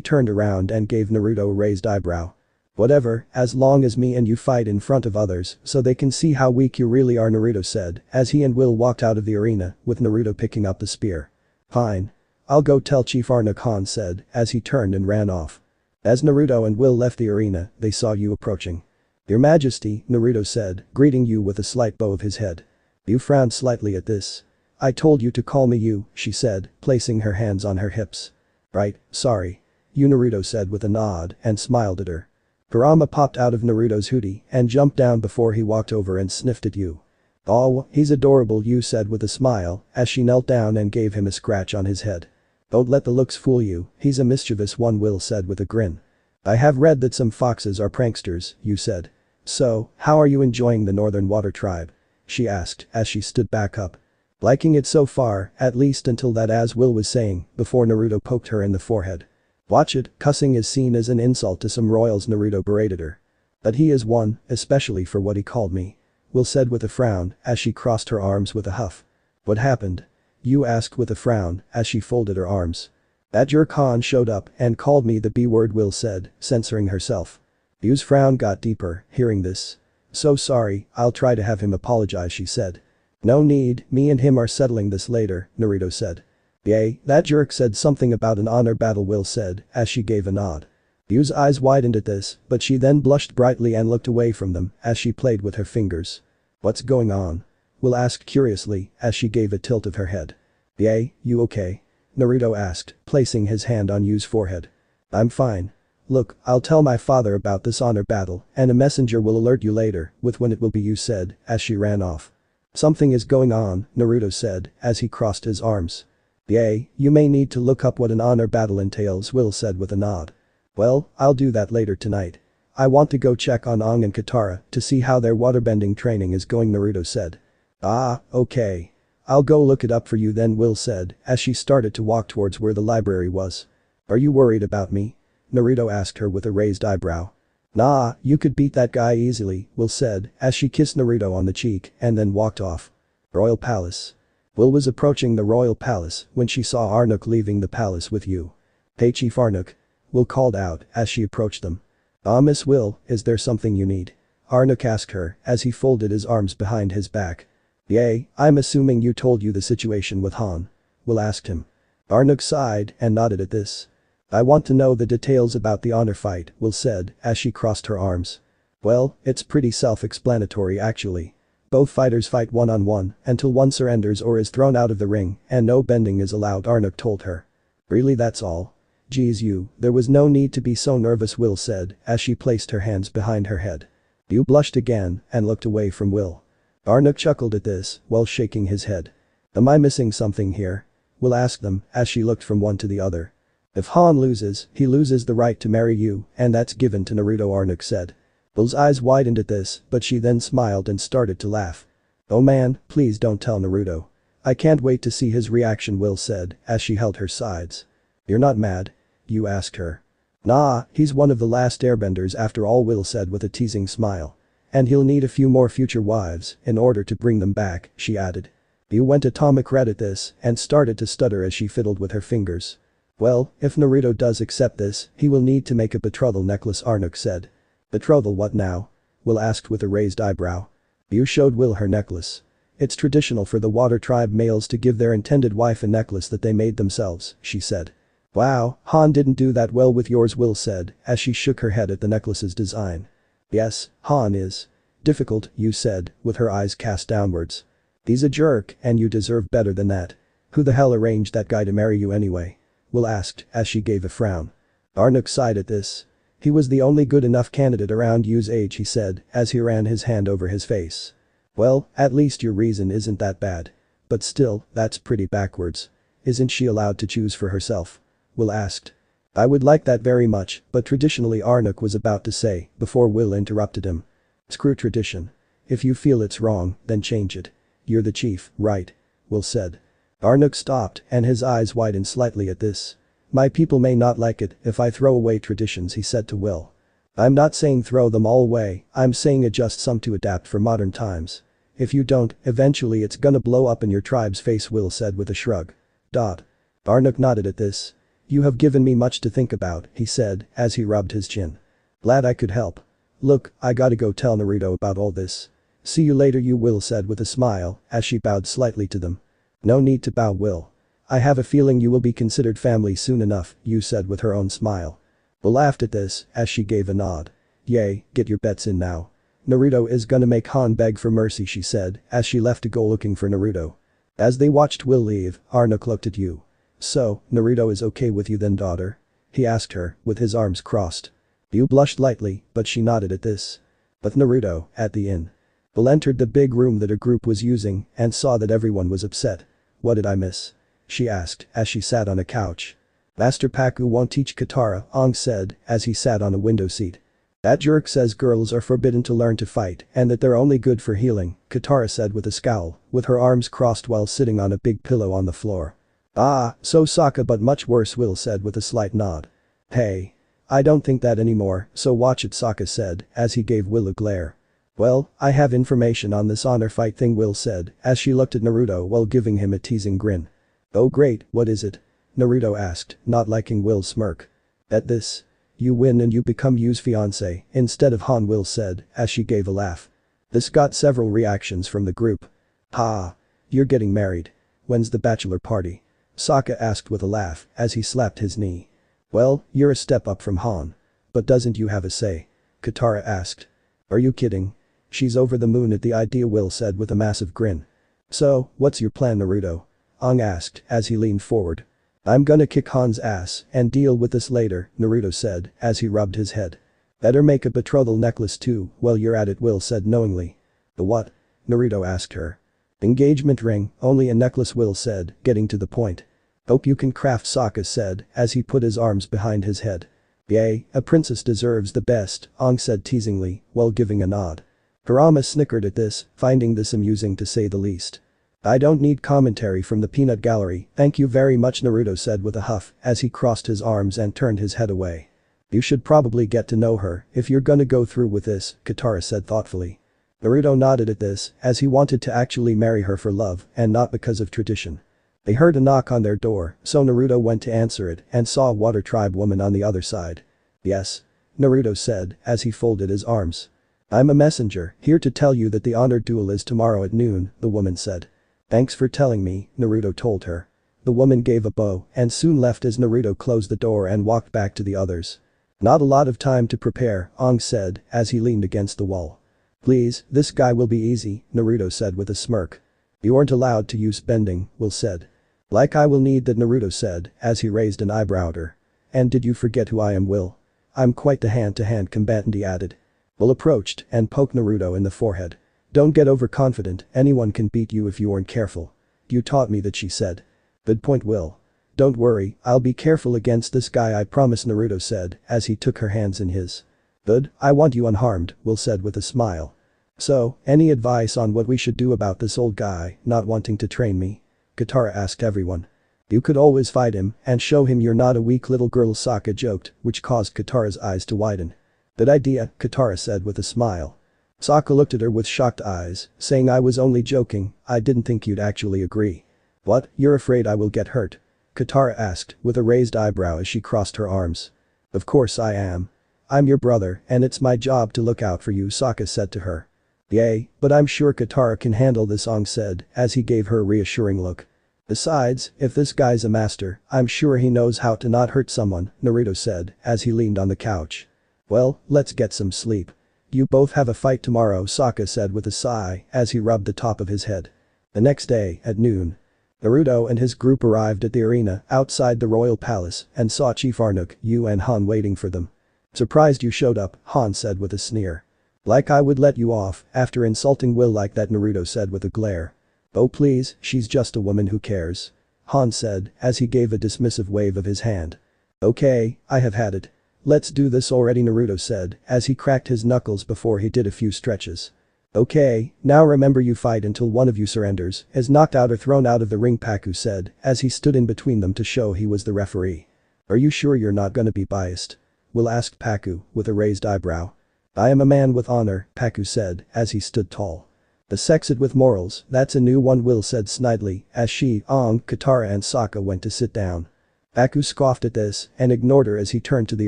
turned around and gave Naruto a raised eyebrow. Whatever, as long as me and you fight in front of others so they can see how weak you really are, Naruto said as he and Will walked out of the arena with Naruto picking up the spear. Fine. I'll go tell Chief Arnuk, Han said as he turned and ran off. As Naruto and Will left the arena, they saw you approaching. Your Majesty, Naruto said, greeting you with a slight bow of his head. You frowned slightly at this. I told you to call me you, she said, placing her hands on her hips. Right, sorry. You, Naruto said with a nod and smiled at her. Kurama popped out of Naruto's hoodie and jumped down before he walked over and sniffed at you. Oh, he's adorable, you said with a smile as she knelt down and gave him a scratch on his head. Don't let the looks fool you, he's a mischievous one, Will said with a grin. I have read that some foxes are pranksters, you said. So, how are you enjoying the Northern Water Tribe? She asked as she stood back up. Liking it so far, at least until that, as Will was saying, before Naruto poked her in the forehead. Watch it, cussing is seen as an insult to some royals, Naruto berated her. But he is one, especially for what he called me. Will said with a frown as she crossed her arms with a huff. What happened? You asked with a frown as she folded her arms. That jerk Han showed up and called me the B-word, Will said, censoring herself. Yu's frown got deeper, hearing this. So sorry, I'll try to have him apologize, she said. No need, me and him are settling this later, Naruto said. Yay, that jerk said something about an honor battle, Will said as she gave a nod. Yu's eyes widened at this, but she then blushed brightly and looked away from them as she played with her fingers. What's going on? Will asked curiously as she gave a tilt of her head. Yay, you okay? Naruto asked, placing his hand on Yu's forehead. I'm fine. Look, I'll tell my father about this honor battle and a messenger will alert you later with when it will be, you said as she ran off. Something is going on, Naruto said as he crossed his arms. Yay, you may need to look up what an honor battle entails, Will said with a nod. Well, I'll do that later tonight. I want to go check on Aang and Katara to see how their waterbending training is going, Naruto said. Ah, okay. I'll go look it up for you then, Will said as she started to walk towards where the library was. Are you worried about me? Naruto asked her with a raised eyebrow. Nah, you could beat that guy easily, Will said as she kissed Naruto on the cheek and then walked off. Royal Palace. Will was approaching the Royal Palace when she saw Arnuk leaving the palace with Yu. Hey Chief Arnuk. Will called out as she approached them. Miss Will, is there something you need? Arnuk asked her as he folded his arms behind his back. Yay, I'm assuming you told you the situation with Han. Will asked him. Arnuk sighed and nodded at this. I want to know the details about the honor fight, Will said as she crossed her arms. Well, it's pretty self-explanatory actually. Both fighters fight one-on-one until one surrenders or is thrown out of the ring and no bending is allowed, Arnuk told her. Really, that's all? Geez, you, there was no need to be so nervous, Will said as she placed her hands behind her head. You blushed again and looked away from Will. Arnuk chuckled at this while shaking his head. Am I missing something here? Will asked them as she looked from one to the other. If Han loses, he loses the right to marry you and that's given to Naruto, Arnuk said. Will's eyes widened at this, but she then smiled and started to laugh. Oh man, please don't tell Naruto. I can't wait to see his reaction, Will said as she held her sides. You're not mad? You asked her. Nah, he's one of the last airbenders after all, Will said with a teasing smile. And he'll need a few more future wives in order to bring them back, she added. You went atomic red at this and started to stutter as she fiddled with her fingers. Well, if Naruto does accept this, he will need to make a betrothal necklace, Arnuk said. Betrothal, what now? Will asked with a raised eyebrow. You showed Will her necklace. It's traditional for the Water Tribe males to give their intended wife a necklace that they made themselves, she said. Wow, Han didn't do that well with yours, Will said as she shook her head at the necklace's design. Yes, Han is. Difficult, you said, with her eyes cast downwards. He's a jerk and you deserve better than that. Who the hell arranged that guy to marry you anyway? Will asked as she gave a frown. Arnuk sighed at this. He was the only good enough candidate around Yu's age, he said as he ran his hand over his face. Well, at least your reason isn't that bad. But still, that's pretty backwards. Isn't she allowed to choose for herself? Will asked. I would like that very much, but traditionally, Arnuk was about to say before Will interrupted him. Screw tradition. If you feel it's wrong, then change it. You're the chief, right? Will said. Arnuk stopped and his eyes widened slightly at this. My people may not like it if I throw away traditions, he said to Will. I'm not saying throw them all away, I'm saying adjust some to adapt for modern times. If you don't, eventually it's gonna blow up in your tribe's face, Will said with a shrug. Arnuk nodded at this. You have given me much to think about, he said as he rubbed his chin. Glad I could help. Look, I gotta go tell Naruto about all this. See you later, you, Will said with a smile as she bowed slightly to them. No need to bow, Will. I have a feeling you will be considered family soon enough, you said with her own smile. Will laughed at this as she gave a nod. Yay, get your bets in now. Naruto is gonna make Han beg for mercy, she said as she left to go looking for Naruto. As they watched Will leave, Arnuk looked at Yu. So, Naruto is okay with you then, daughter? He asked her, with his arms crossed. Yu blushed lightly, but she nodded at this. With Naruto, at the inn. Will entered the big room that her group was using and saw that everyone was upset. What did I miss? She asked as she sat on a couch. Master Paku won't teach Katara, Aang said as he sat on a window seat. That jerk says girls are forbidden to learn to fight and that they're only good for healing, Katara said with a scowl, with her arms crossed while sitting on a big pillow on the floor. Ah, so Sokka but much worse, Will said with a slight nod. Hey. I don't think that anymore, so watch it, Sokka said as he gave Will a glare. Well, I have information on this honor fight thing, Will said as she looked at Naruto while giving him a teasing grin. Oh great, what is it? Naruto asked, not liking Will's smirk. At this. You win and you become Yu's fiancé instead of Han, Will said as she gave a laugh. This got several reactions from the group. Ha. You're getting married. When's the bachelor party? Sokka asked with a laugh as he slapped his knee. Well, you're a step up from Han. But doesn't you have a say? Katara asked. Are you kidding? She's over the moon at the idea, Will said with a massive grin. So, what's your plan, Naruto? Aang asked as he leaned forward. I'm gonna kick Han's ass and deal with this later, Naruto said as he rubbed his head. Better make a betrothal necklace too while you're at it, Will said knowingly. The what? Naruto asked her. Engagement ring, only a necklace, Will said, getting to the point. Hope you can craft, Sokka said as he put his arms behind his head. Yay, a princess deserves the best, Aang said teasingly while giving a nod. Kurama snickered at this, finding this amusing to say the least. I don't need commentary from the peanut gallery, thank you very much, Naruto said with a huff as he crossed his arms and turned his head away. You should probably get to know her if you're gonna go through with this, Katara said thoughtfully. Naruto nodded at this as he wanted to actually marry her for love and not because of tradition. They heard a knock on their door, so Naruto went to answer it and saw a water tribe woman on the other side. Yes. Naruto said as he folded his arms. I'm a messenger, here to tell you that the honored duel is tomorrow at noon, the woman said. Thanks for telling me, Naruto told her. The woman gave a bow and soon left as Naruto closed the door and walked back to the others. Not a lot of time to prepare, Aang said as he leaned against the wall. Please, this guy will be easy, Naruto said with a smirk. You aren't allowed to use bending, Will said. Like I will need that, Naruto said as he raised an eyebrow at her. And did you forget who I am, Will? I'm quite the hand-to-hand combatant, he added. Will approached and poked Naruto in the forehead. Don't get overconfident, anyone can beat you if you aren't careful. You taught me that, she said. Good point, Will. Don't worry, I'll be careful against this guy, I promise, Naruto said as he took her hands in his. Good, I want you unharmed, Will said with a smile. So, any advice on what we should do about this old guy not wanting to train me? Katara asked everyone. You could always fight him and show him you're not a weak little girl, Sokka joked, which caused Katara's eyes to widen. Good idea, Katara said with a smile. Sokka looked at her with shocked eyes, saying I was only joking, I didn't think you'd actually agree. What, you're afraid I will get hurt? Katara asked with a raised eyebrow as she crossed her arms. Of course I am. I'm your brother and it's my job to look out for you, Sokka said to her. Yay, but I'm sure Katara can handle this, Aang said as he gave her a reassuring look. Besides, if this guy's a master, I'm sure he knows how to not hurt someone, Naruto said as he leaned on the couch. Well, let's get some sleep. You both have a fight tomorrow, Sokka said with a sigh as he rubbed the top of his head. The next day, at noon. Naruto and his group arrived at the arena outside the royal palace and saw Chief Arnuk, Yu and Han waiting for them. Surprised you showed up, Han said with a sneer. Like I would let you off after insulting Will like that, Naruto said with a glare. Oh please, she's just a woman, who cares? Han said as he gave a dismissive wave of his hand. Okay, I have had it. Let's do this already, Naruto said as he cracked his knuckles before he did a few stretches. Okay, now remember, you fight until one of you surrenders, is knocked out or thrown out of the ring, Paku said as he stood in between them to show he was the referee. Are you sure you're not gonna be biased? Will asked Paku with a raised eyebrow. I am a man with honor, Paku said as he stood tall. The sexed with morals, that's a new one, Will said snidely as she, Aang, Katara and Sokka went to sit down. Paku scoffed at this and ignored her as he turned to the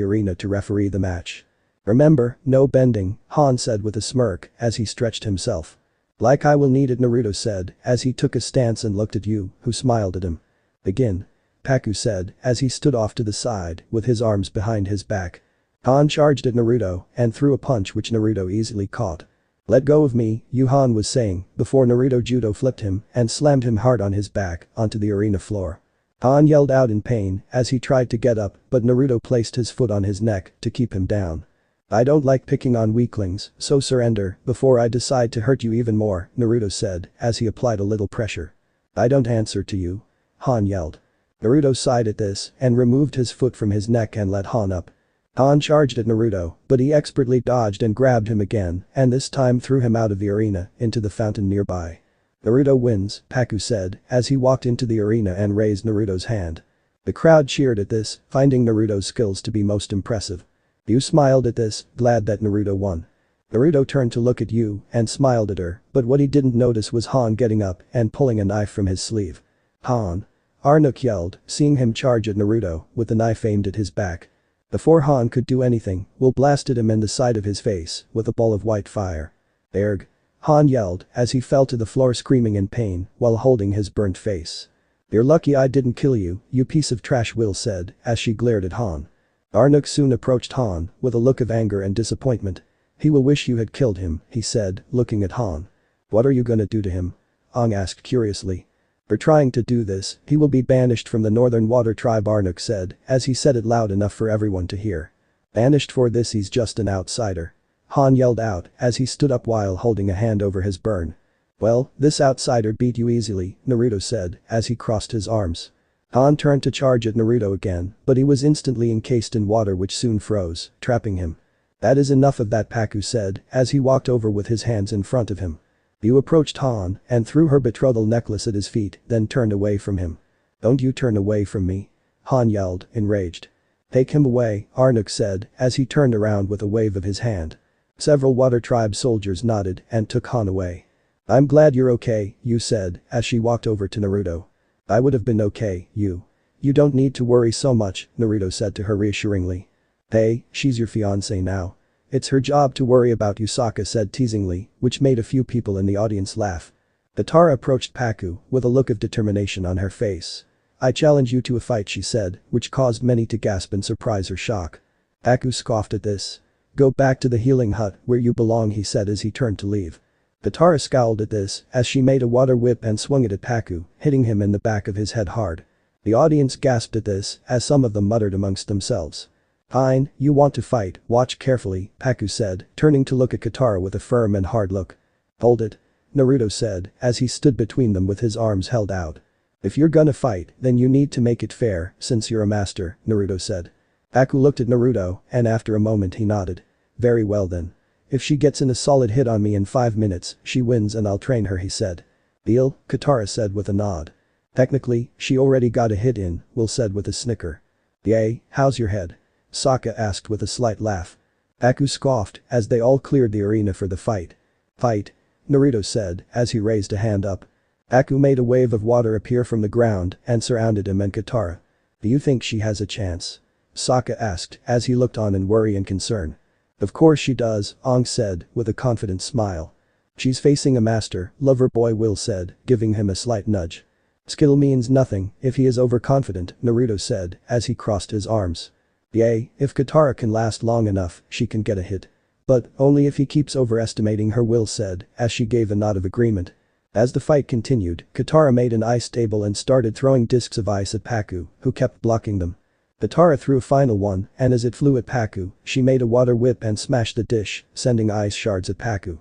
arena to referee the match. Remember, no bending, Han said with a smirk as he stretched himself. Like I will need it, Naruto said as he took a stance and looked at Yu, who smiled at him. Begin. Paku said as he stood off to the side with his arms behind his back. Han charged at Naruto and threw a punch which Naruto easily caught. Let go of me, Yu, Han was saying before Naruto judo flipped him and slammed him hard on his back onto the arena floor. Han yelled out in pain as he tried to get up, but Naruto placed his foot on his neck to keep him down. I don't like picking on weaklings, so surrender before I decide to hurt you even more, Naruto said as he applied a little pressure. I don't answer to you. Han yelled. Naruto sighed at this and removed his foot from his neck and let Han up. Han charged at Naruto, but he expertly dodged and grabbed him again and this time threw him out of the arena into the fountain nearby. Naruto wins, Paku said as he walked into the arena and raised Naruto's hand. The crowd cheered at this, finding Naruto's skills to be most impressive. Yu smiled at this, glad that Naruto won. Naruto turned to look at Yu and smiled at her, but what he didn't notice was Han getting up and pulling a knife from his sleeve. Han! Arnuk yelled, seeing him charge at Naruto with the knife aimed at his back. Before Han could do anything, Will blasted him in the side of his face with a ball of white fire. Erg! Han yelled as he fell to the floor screaming in pain while holding his burnt face. You're lucky I didn't kill you, you piece of trash, Will said as she glared at Han. Arnuk soon approached Han with a look of anger and disappointment. He will wish you had killed him, he said, looking at Han. What are you gonna do to him? Aang asked curiously. For trying to do this, he will be banished from the Northern Water Tribe, Arnuk said as he said it loud enough for everyone to hear. Banished for this? He's just an outsider. Han yelled out as he stood up while holding a hand over his burn. Well, this outsider beat you easily, Naruto said as he crossed his arms. Han turned to charge at Naruto again, but he was instantly encased in water which soon froze, trapping him. That is enough of that, Paku said as he walked over with his hands in front of him. Yu approached Han and threw her betrothal necklace at his feet, then turned away from him. Don't you turn away from me! Han yelled, enraged. Take him away, Arnuk said as he turned around with a wave of his hand. Several Water Tribe soldiers nodded and took Han away. I'm glad you're okay, Yu said as she walked over to Naruto. I would have been okay, Yu. You don't need to worry so much, Naruto said to her reassuringly. Hey, she's your fiancé now. It's her job to worry about you, Sokka said teasingly, which made a few people in the audience laugh. Katara approached Paku with a look of determination on her face. I challenge you to a fight, she said, which caused many to gasp in surprise or shock. Paku scoffed at this. Go back to the healing hut where you belong, he said as he turned to leave. Katara scowled at this as she made a water whip and swung it at Paku, hitting him in the back of his head hard. The audience gasped at this as some of them muttered amongst themselves. Fine, you want to fight, watch carefully, Paku said, turning to look at Katara with a firm and hard look. Hold it. Naruto said as he stood between them with his arms held out. If you're gonna fight, then you need to make it fair, since you're a master, Naruto said. Paku looked at Naruto and after a moment he nodded. Very well then. If she gets in a solid hit on me in 5 minutes, she wins and I'll train her, he said. Deal, Katara said with a nod. Technically, she already got a hit in, Will said with a snicker. Yay, how's your head? Sokka asked with a slight laugh. Paku scoffed as they all cleared the arena for the fight. Fight, Naruto said as he raised a hand up. Paku made a wave of water appear from the ground and surrounded him and Katara. Do you think she has a chance? Sokka asked as he looked on in worry and concern. Of course she does, Aang said with a confident smile. She's facing a master, lover boy, Will said, giving him a slight nudge. Skill means nothing if he is overconfident, Naruto said as he crossed his arms. Yay, if Katara can last long enough, she can get a hit. But only if he keeps overestimating her, Will said as she gave a nod of agreement. As the fight continued, Katara made an ice table and started throwing discs of ice at Paku, who kept blocking them. Katara threw a final one and as it flew at Paku, she made a water whip and smashed the dish, sending ice shards at Paku.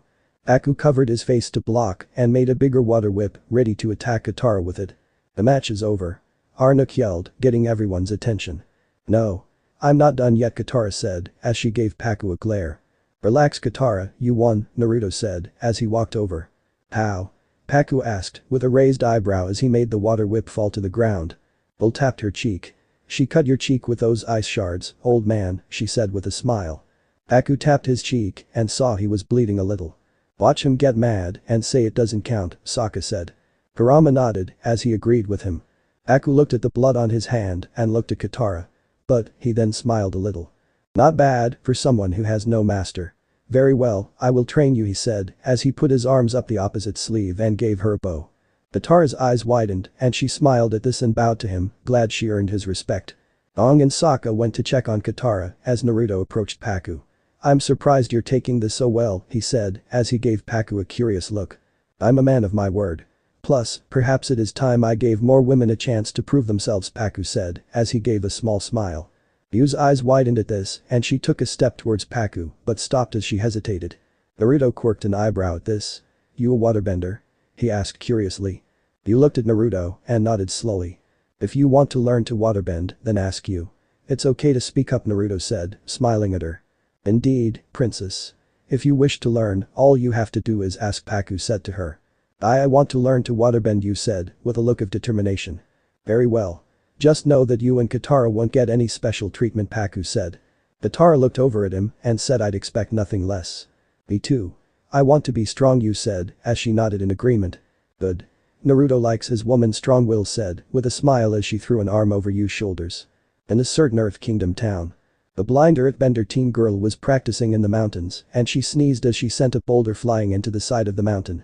Paku covered his face to block and made a bigger water whip, ready to attack Katara with it. The match is over. Arnuk yelled, getting everyone's attention. No. I'm not done yet, Katara said as she gave Paku a glare. Relax, Katara, you won, Naruto said as he walked over. How? Paku asked with a raised eyebrow as he made the water whip fall to the ground. Bull tapped her cheek. She cut your cheek with those ice shards, old man, she said with a smile. Paku tapped his cheek and saw he was bleeding a little. Watch him get mad and say it doesn't count, Sokka said. Kurama nodded as he agreed with him. Paku looked at the blood on his hand and looked at Katara. But, he then smiled a little. Not bad for someone who has no master. Very well, I will train you, he said as he put his arms up the opposite sleeve and gave her a bow. Katara's eyes widened and she smiled at this and bowed to him, glad she earned his respect. Aang and Sokka went to check on Katara as Naruto approached Paku. I'm surprised you're taking this so well, he said as he gave Paku a curious look. I'm a man of my word. Plus, perhaps it is time I gave more women a chance to prove themselves, Paku said as he gave a small smile. Yu's eyes widened at this and she took a step towards Paku but stopped as she hesitated. Naruto quirked an eyebrow at this. You a waterbender? He asked curiously. Yu looked at Naruto and nodded slowly. If you want to learn to waterbend, then ask you. It's okay to speak up, Naruto said, smiling at her. Indeed, princess. If you wish to learn, all you have to do is ask, Paku said to her. I want to learn to waterbend, you said, with a look of determination. Very well. Just know that you and Katara won't get any special treatment, Paku said. Katara looked over at him and said, I'd expect nothing less. Me too. I want to be strong, you said, as she nodded in agreement. Good. Naruto likes his woman strong, Will said, with a smile as she threw an arm over Yu's shoulders. In a certain Earth Kingdom town. The blind Earthbender teen girl was practicing in the mountains and she sneezed as she sent a boulder flying into the side of the mountain.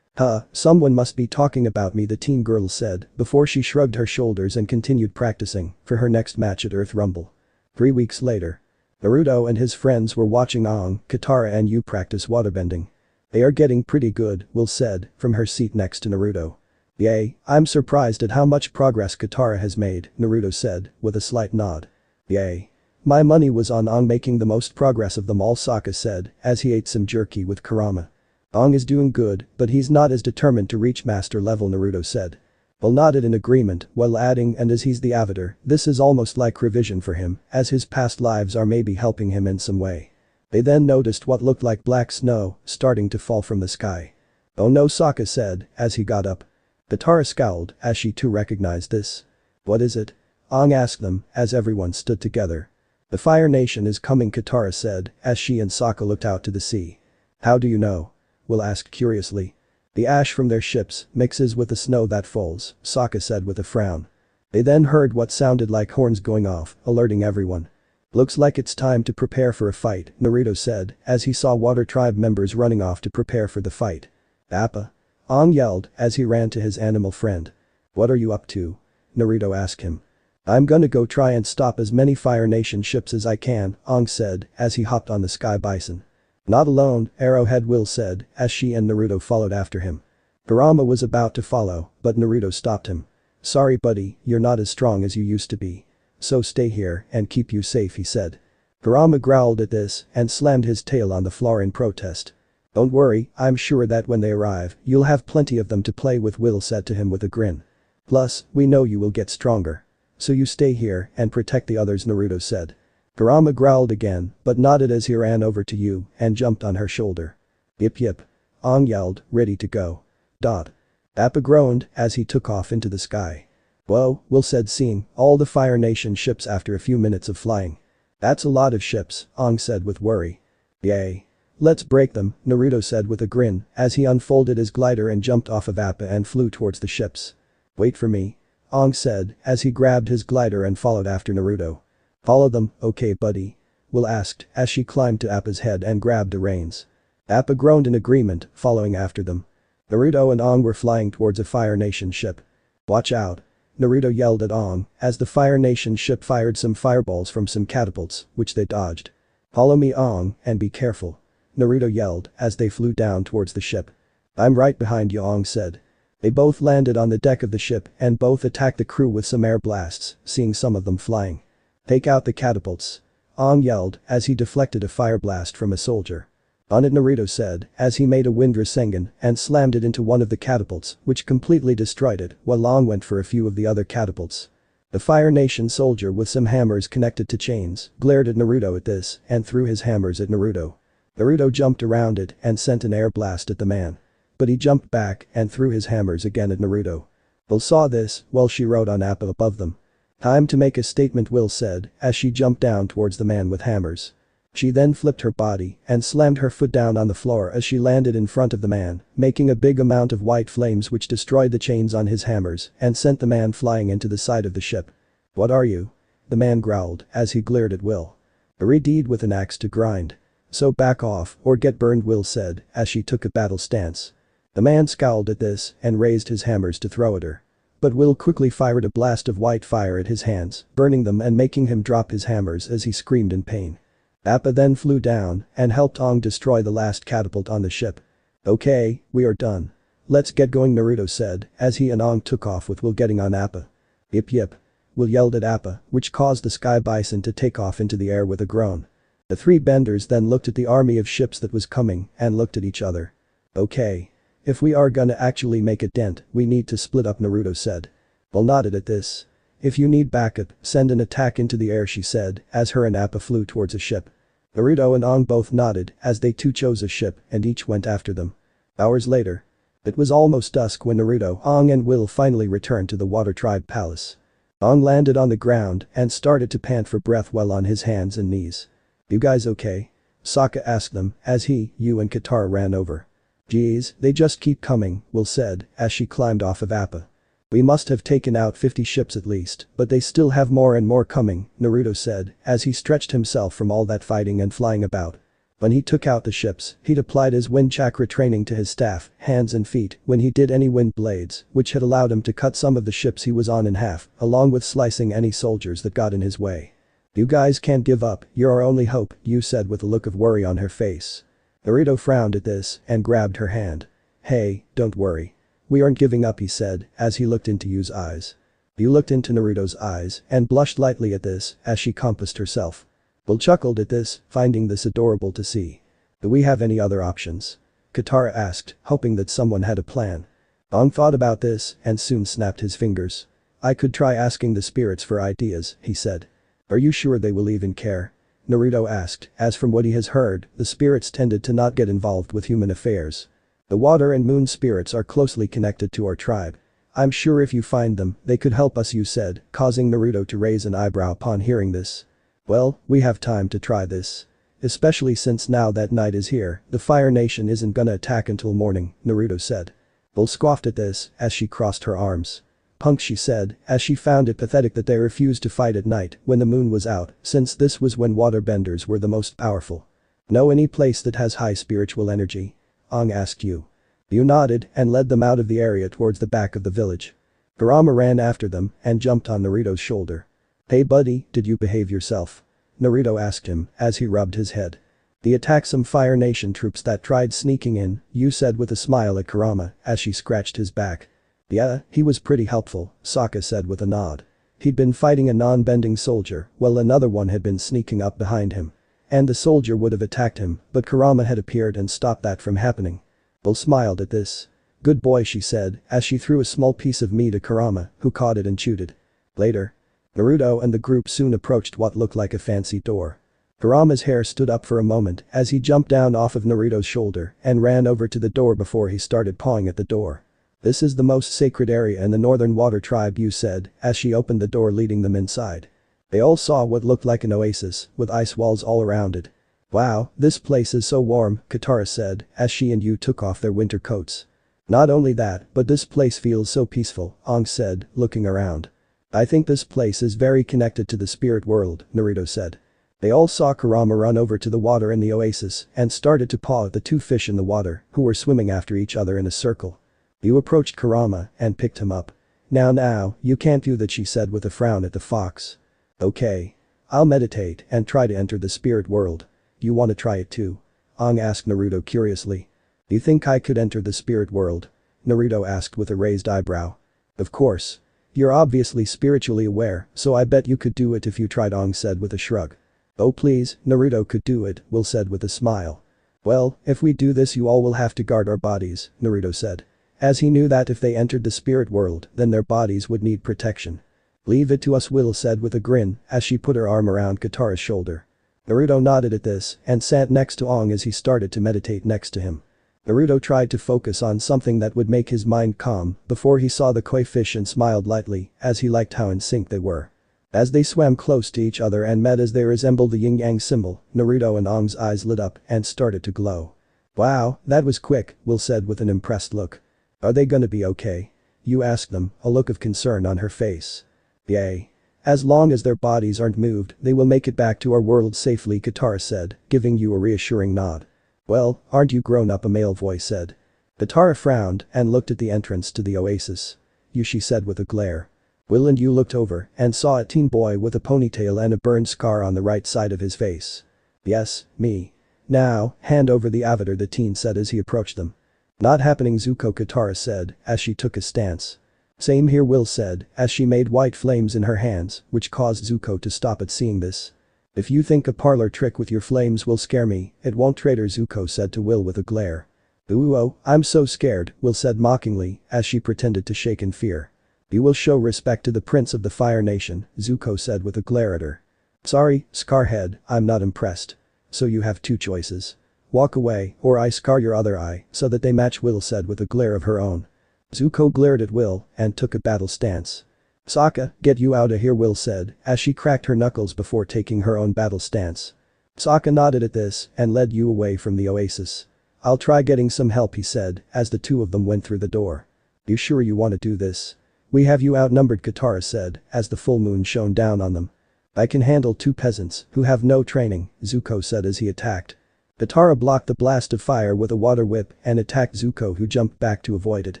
Someone must be talking about me, the teen girl said before she shrugged her shoulders and continued practicing for her next match at Earth Rumble. 3 weeks later. Naruto and his friends were watching Aang, Katara and Yu practice waterbending. They are getting pretty good, Will said from her seat next to Naruto. Yay, I'm surprised at how much progress Katara has made, Naruto said with a slight nod. Yay. My money was on Aang making the most progress of them all, Sokka said as he ate some jerky with Kurama. Aang is doing good, but he's not as determined to reach master level, Naruto said. Will nodded in agreement while adding, and as he's the avatar, this is almost like revision for him, as his past lives are maybe helping him in some way. They then noticed what looked like black snow starting to fall from the sky. Oh no, Sokka said as he got up. Katara scowled as she too recognized this. What is it? Aang asked them as everyone stood together. The Fire Nation is coming, Katara said as she and Sokka looked out to the sea. How do you know? Will asked curiously. The ash from their ships mixes with the snow that falls, Sokka said with a frown. They then heard what sounded like horns going off, alerting everyone. Looks like it's time to prepare for a fight, Naruto said as he saw Water Tribe members running off to prepare for the fight. Appa. Aang yelled as he ran to his animal friend. What are you up to? Naruto asked him. I'm gonna go try and stop as many Fire Nation ships as I can, Aang said as he hopped on the Sky Bison. Not alone, Arrowhead Will said as she and Naruto followed after him. Kurama was about to follow, but Naruto stopped him. Sorry buddy, you're not as strong as you used to be. So stay here and keep you safe, he said. Kurama growled at this and slammed his tail on the floor in protest. Don't worry, I'm sure that when they arrive, you'll have plenty of them to play with, Will said to him with a grin. Plus, we know you will get stronger. So you stay here and protect the others, Naruto said. Kurama growled again, but nodded as he ran over to Yu and jumped on her shoulder. Yip yip. Aang yelled, ready to go. Appa groaned as he took off into the sky. Whoa, Will said seeing all the Fire Nation ships after a few minutes of flying. That's a lot of ships, Aang said with worry. Yay. Let's break them, Naruto said with a grin as he unfolded his glider and jumped off of Appa and flew towards the ships. Wait for me. Aang said as he grabbed his glider and followed after Naruto. Follow them, okay buddy? Will asked as she climbed to Appa's head and grabbed the reins. Appa groaned in agreement, following after them. Naruto and Aang were flying towards a Fire Nation ship. Watch out. Naruto yelled at Aang as the Fire Nation ship fired some fireballs from some catapults, which they dodged. Follow me, Aang, and be careful. Naruto yelled as they flew down towards the ship. I'm right behind you, Aang said. They both landed on the deck of the ship and both attacked the crew with some air blasts, seeing some of them flying. Take out the catapults. Aang yelled as he deflected a fire blast from a soldier. On it, Naruto said as he made a wind Rasengan and slammed it into one of the catapults, which completely destroyed it, while Aang went for a few of the other catapults. The Fire Nation soldier with some hammers connected to chains glared at Naruto at this and threw his hammers at Naruto. Naruto jumped around it and sent an air blast at the man. But he jumped back and threw his hammers again at Naruto. Will saw this while she rode on Appa above them. Time to make a statement, Will said as she jumped down towards the man with hammers. She then flipped her body and slammed her foot down on the floor as she landed in front of the man, making a big amount of white flames which destroyed the chains on his hammers and sent the man flying into the side of the ship. What are you? The man growled as he glared at Will. A redeed with an axe to grind. So back off or get burned, Will said as she took a battle stance. The man scowled at this and raised his hammers to throw at her. But Will quickly fired a blast of white fire at his hands, burning them and making him drop his hammers as he screamed in pain. Appa then flew down and helped Aang destroy the last catapult on the ship. Okay, we are done. Let's get going, Naruto said as he and Aang took off with Will getting on Appa. Yip yip. Will yelled at Appa, which caused the Sky Bison to take off into the air with a groan. The three benders then looked at the army of ships that was coming and looked at each other. Okay. If we are gonna actually make a dent, we need to split up, Naruto said. Will nodded at this. If you need backup, send an attack into the air, she said, as her and Appa flew towards a ship. Naruto and Aang both nodded as they too chose a ship and each went after them. Hours later. It was almost dusk when Naruto, Aang and Will finally returned to the Water Tribe Palace. Aang landed on the ground and started to pant for breath while on his hands and knees. "You guys okay?" Sokka asked them as he, Yu and Katara ran over. "Geez, they just keep coming," Will said as she climbed off of Appa. "We must have taken out 50 ships at least, but they still have more and more coming," Naruto said as he stretched himself from all that fighting and flying about. When he took out the ships, he'd applied his wind chakra training to his staff, hands and feet when he did any wind blades, which had allowed him to cut some of the ships he was on in half, along with slicing any soldiers that got in his way. "You guys can't give up, you're our only hope," Yu said with a look of worry on her face. Naruto frowned at this and grabbed her hand. "Hey, don't worry. We aren't giving up," he said as he looked into Yu's eyes. Yu looked into Naruto's eyes and blushed lightly at this as she composed herself. Will chuckled at this, finding this adorable to see. "Do we have any other options?" Katara asked, hoping that someone had a plan. Aang thought about this and soon snapped his fingers. "I could try asking the spirits for ideas," he said. "Are you sure they will even care?" Naruto asked, as from what he has heard, the spirits tended to not get involved with human affairs. "The water and moon spirits are closely connected to our tribe. I'm sure if you find them, they could help us," Yu said, causing Naruto to raise an eyebrow upon hearing this. "Well, we have time to try this. Especially since now that night is here, the Fire Nation isn't gonna attack until morning," Naruto said. Bull scoffed at this as she crossed her arms. "Punk," she said, as she found it pathetic that they refused to fight at night when the moon was out, since this was when waterbenders were the most powerful. "Know any place that has high spiritual energy?" Aang asked Yu. Yu nodded and led them out of the area towards the back of the village. Kurama ran after them and jumped on Naruto's shoulder. "Hey buddy, did you behave yourself?" Naruto asked him as he rubbed his head. "They attacked some Fire Nation troops that tried sneaking in," Yu said with a smile at Kurama as she scratched his back. "Yeah, he was pretty helpful," Sokka said with a nod. He'd been fighting a non-bending soldier while another one had been sneaking up behind him. And the soldier would have attacked him, but Kurama had appeared and stopped that from happening. Bull smiled at this. "Good boy," she said as she threw a small piece of meat at Kurama, who caught it and chewed it. Later. Naruto and the group soon approached what looked like a fancy door. Kurama's hair stood up for a moment as he jumped down off of Naruto's shoulder and ran over to the door before he started pawing at the door. "This is the most sacred area in the Northern Water Tribe," Yu said as she opened the door leading them inside. They all saw what looked like an oasis with ice walls all around it. "Wow, this place is so warm," Katara said as she and Yu took off their winter coats. "Not only that, but this place feels so peaceful," Aang said, looking around. "I think this place is very connected to the spirit world," Naruto said. They all saw Kurama run over to the water in the oasis and started to paw at the two fish in the water who were swimming after each other in a circle. Yu approached Kurama and picked him up. Now, you can't do that," she said with a frown at the fox. "Okay. I'll meditate and try to enter the spirit world. You wanna try it too?" Aang asked Naruto curiously. "Do you think I could enter the spirit world?" Naruto asked with a raised eyebrow. "Of course. You're obviously spiritually aware, so I bet you could do it if you tried," Aang said with a shrug. "Oh please, Naruto could do it," Will said with a smile. "Well, if we do this you all will have to guard our bodies," Naruto said. As he knew that if they entered the spirit world, then their bodies would need protection. "Leave it to us," Will said with a grin as she put her arm around Katara's shoulder. Naruto nodded at this and sat next to Aang as he started to meditate next to him. Naruto tried to focus on something that would make his mind calm before he saw the koi fish and smiled lightly as he liked how in sync they were. As they swam close to each other and met as they resembled the yin-yang symbol, Naruto and Aang's eyes lit up and started to glow. "Wow, that was quick," Will said with an impressed look. "Are they gonna be okay?" Yu asked them, a look of concern on her face. "Yay. As long as their bodies aren't moved, they will make it back to our world safely," Katara said, giving Yu a reassuring nod. "Well, aren't you grown up?" a male voice said. Katara frowned and looked at the entrance to the oasis. "You," she said with a glare. Will and Yu looked over and saw a teen boy with a ponytail and a burned scar on the right side of his face. "Yes, me. Now, hand over the avatar," the teen said as he approached them. "Not happening, Zuko," Katara said as she took a stance. "Same here," Will said as she made white flames in her hands, which caused Zuko to stop at seeing this. "If you think a parlor trick with your flames will scare me, it won't, traitor," Zuko said to Will with a glare. "Ooh, oh, I'm so scared," Will said mockingly as she pretended to shake in fear. You will show respect to the Prince of the Fire Nation, Zuko said with a glare at her. Sorry, Scarhead, I'm not impressed. So you have two choices. Walk away, or I scar your other eye, so that they match, Will said with a glare of her own. Zuko glared at Will, and took a battle stance. Sokka, get you out of here, Will said, as she cracked her knuckles before taking her own battle stance. Sokka nodded at this, and led you away from the oasis. I'll try getting some help, he said, as the two of them went through the door. You sure you want to do this? We have you outnumbered, Katara said, as the full moon shone down on them. I can handle two peasants, who have no training, Zuko said as he attacked. Katara blocked the blast of fire with a water whip and attacked Zuko, who jumped back to avoid it.